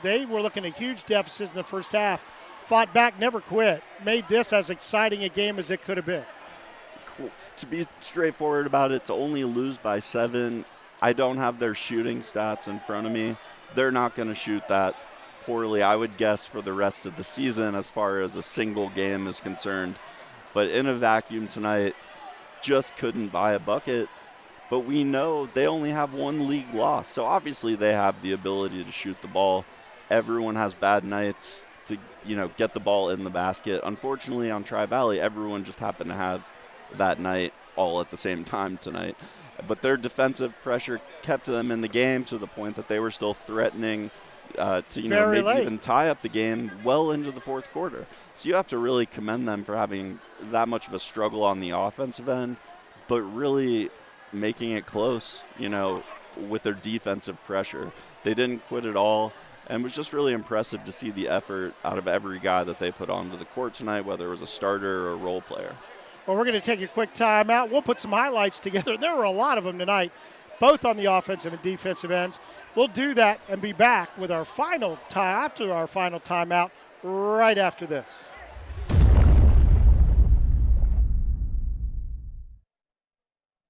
they were looking at huge deficits in the first half, fought back, never quit, made this as exciting a game as it could have been. To be straightforward about it, to only lose by 7, I don't have their shooting stats in front of me. They're not going to shoot that poorly, I would guess, for the rest of the season as far as a single game is concerned. But in a vacuum tonight, just couldn't buy a bucket. But we know they only have 1 league loss, so obviously they have the ability to shoot the ball. Everyone has bad nights to, get the ball in the basket. Unfortunately, on Tri-Valley, everyone just happened to have that night all at the same time tonight. But their defensive pressure kept them in the game to the point that they were still threatening to maybe even tie up the game well into the fourth quarter. So you have to really commend them for having that much of a struggle on the offensive end, but really making it close, with their defensive pressure. They didn't quit at all, and it was just really impressive to see the effort out of every guy that they put onto the court tonight, whether it was a starter or a role player. Well, we're going to take a quick timeout. We'll put some highlights together. There were a lot of them tonight, both on the offensive and defensive ends. We'll do that and be back with our final time after our final timeout right after this.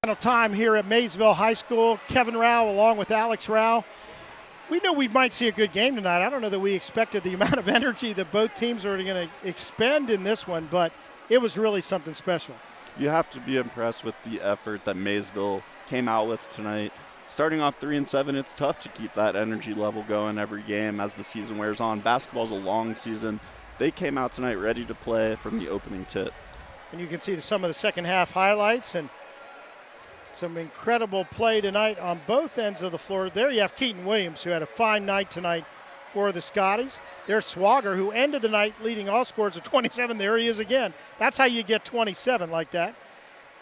Final time here at Maysville High School. Kevin Rao along with Alex Rao. We knew we might see a good game tonight. I don't know that we expected the amount of energy that both teams are going to expend in this one, but it was really something special. You have to be impressed with the effort that Maysville came out with tonight. Starting off 3-7, it's tough to keep that energy level going every game as the season wears on. Basketball's a long season. They came out tonight ready to play from the opening tip. And you can see some of the second half highlights and some incredible play tonight on both ends of the floor. There you have Keaton Williams, who had a fine night tonight for the Scotties. There's Swagger, who ended the night leading all scores of 27. There he is again. That's how you get 27 like that.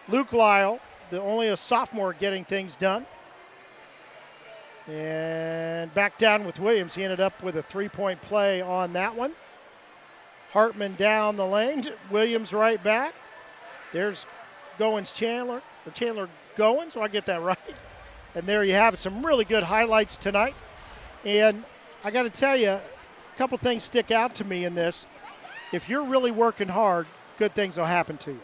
Luke Lyle, only a sophomore, getting things done. And back down with Williams. He ended up with a three-point play on that one. Hartman down the lane. Williams right back. There's Chandler Goins, so I get that right. And there you have it. Some really good highlights tonight. And I got to tell you, a couple things stick out to me in this. If you're really working hard, good things will happen to you.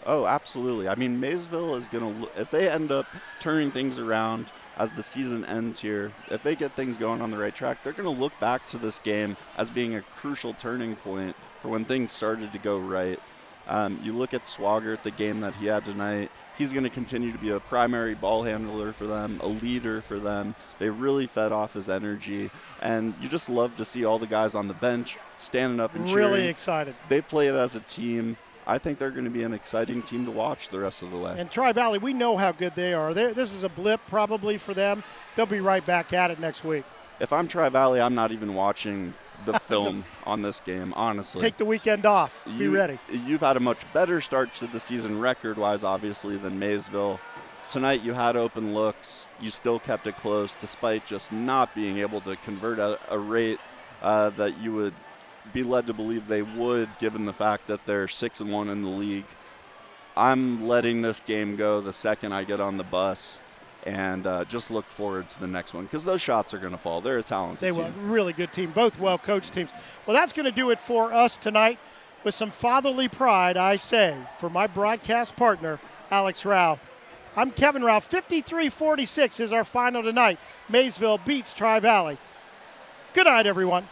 Oh, absolutely. I mean, Maysville is going to, if they end up turning things around as the season ends here, if they get things going on the right track, they're going to look back to this game as being a crucial turning point for when things started to go right. You look at Swagger at the game that he had tonight. He's going to continue to be a primary ball handler for them, a leader for them. They really fed off his energy, and you just love to see all the guys on the bench standing up and cheering. Really excited. They play it as a team. I think they're going to be an exciting team to watch the rest of the way. And Tri-Valley, we know how good they are. This is a blip probably for them. They'll be right back at it next week. If I'm Tri-Valley, I'm not even watching the film on this game, honestly. Take the weekend off. Be ready. You've had a much better start to the season record-wise, obviously, than Maysville. Tonight you had open looks. You still kept it close despite just not being able to convert at a rate that you would be led to believe they would, given the fact that they're 6-1 in the league. I'm letting this game go the second I get on the bus, and just look forward to the next one because those shots are going to fall. They're a talented team. They were a really good team, both well-coached teams. Well, that's going to do it for us tonight. With some fatherly pride, I say, for my broadcast partner, Alex Rao. I'm Kevin Rao. 53-46 is our final tonight. Maysville beats Tri-Valley. Good night, everyone.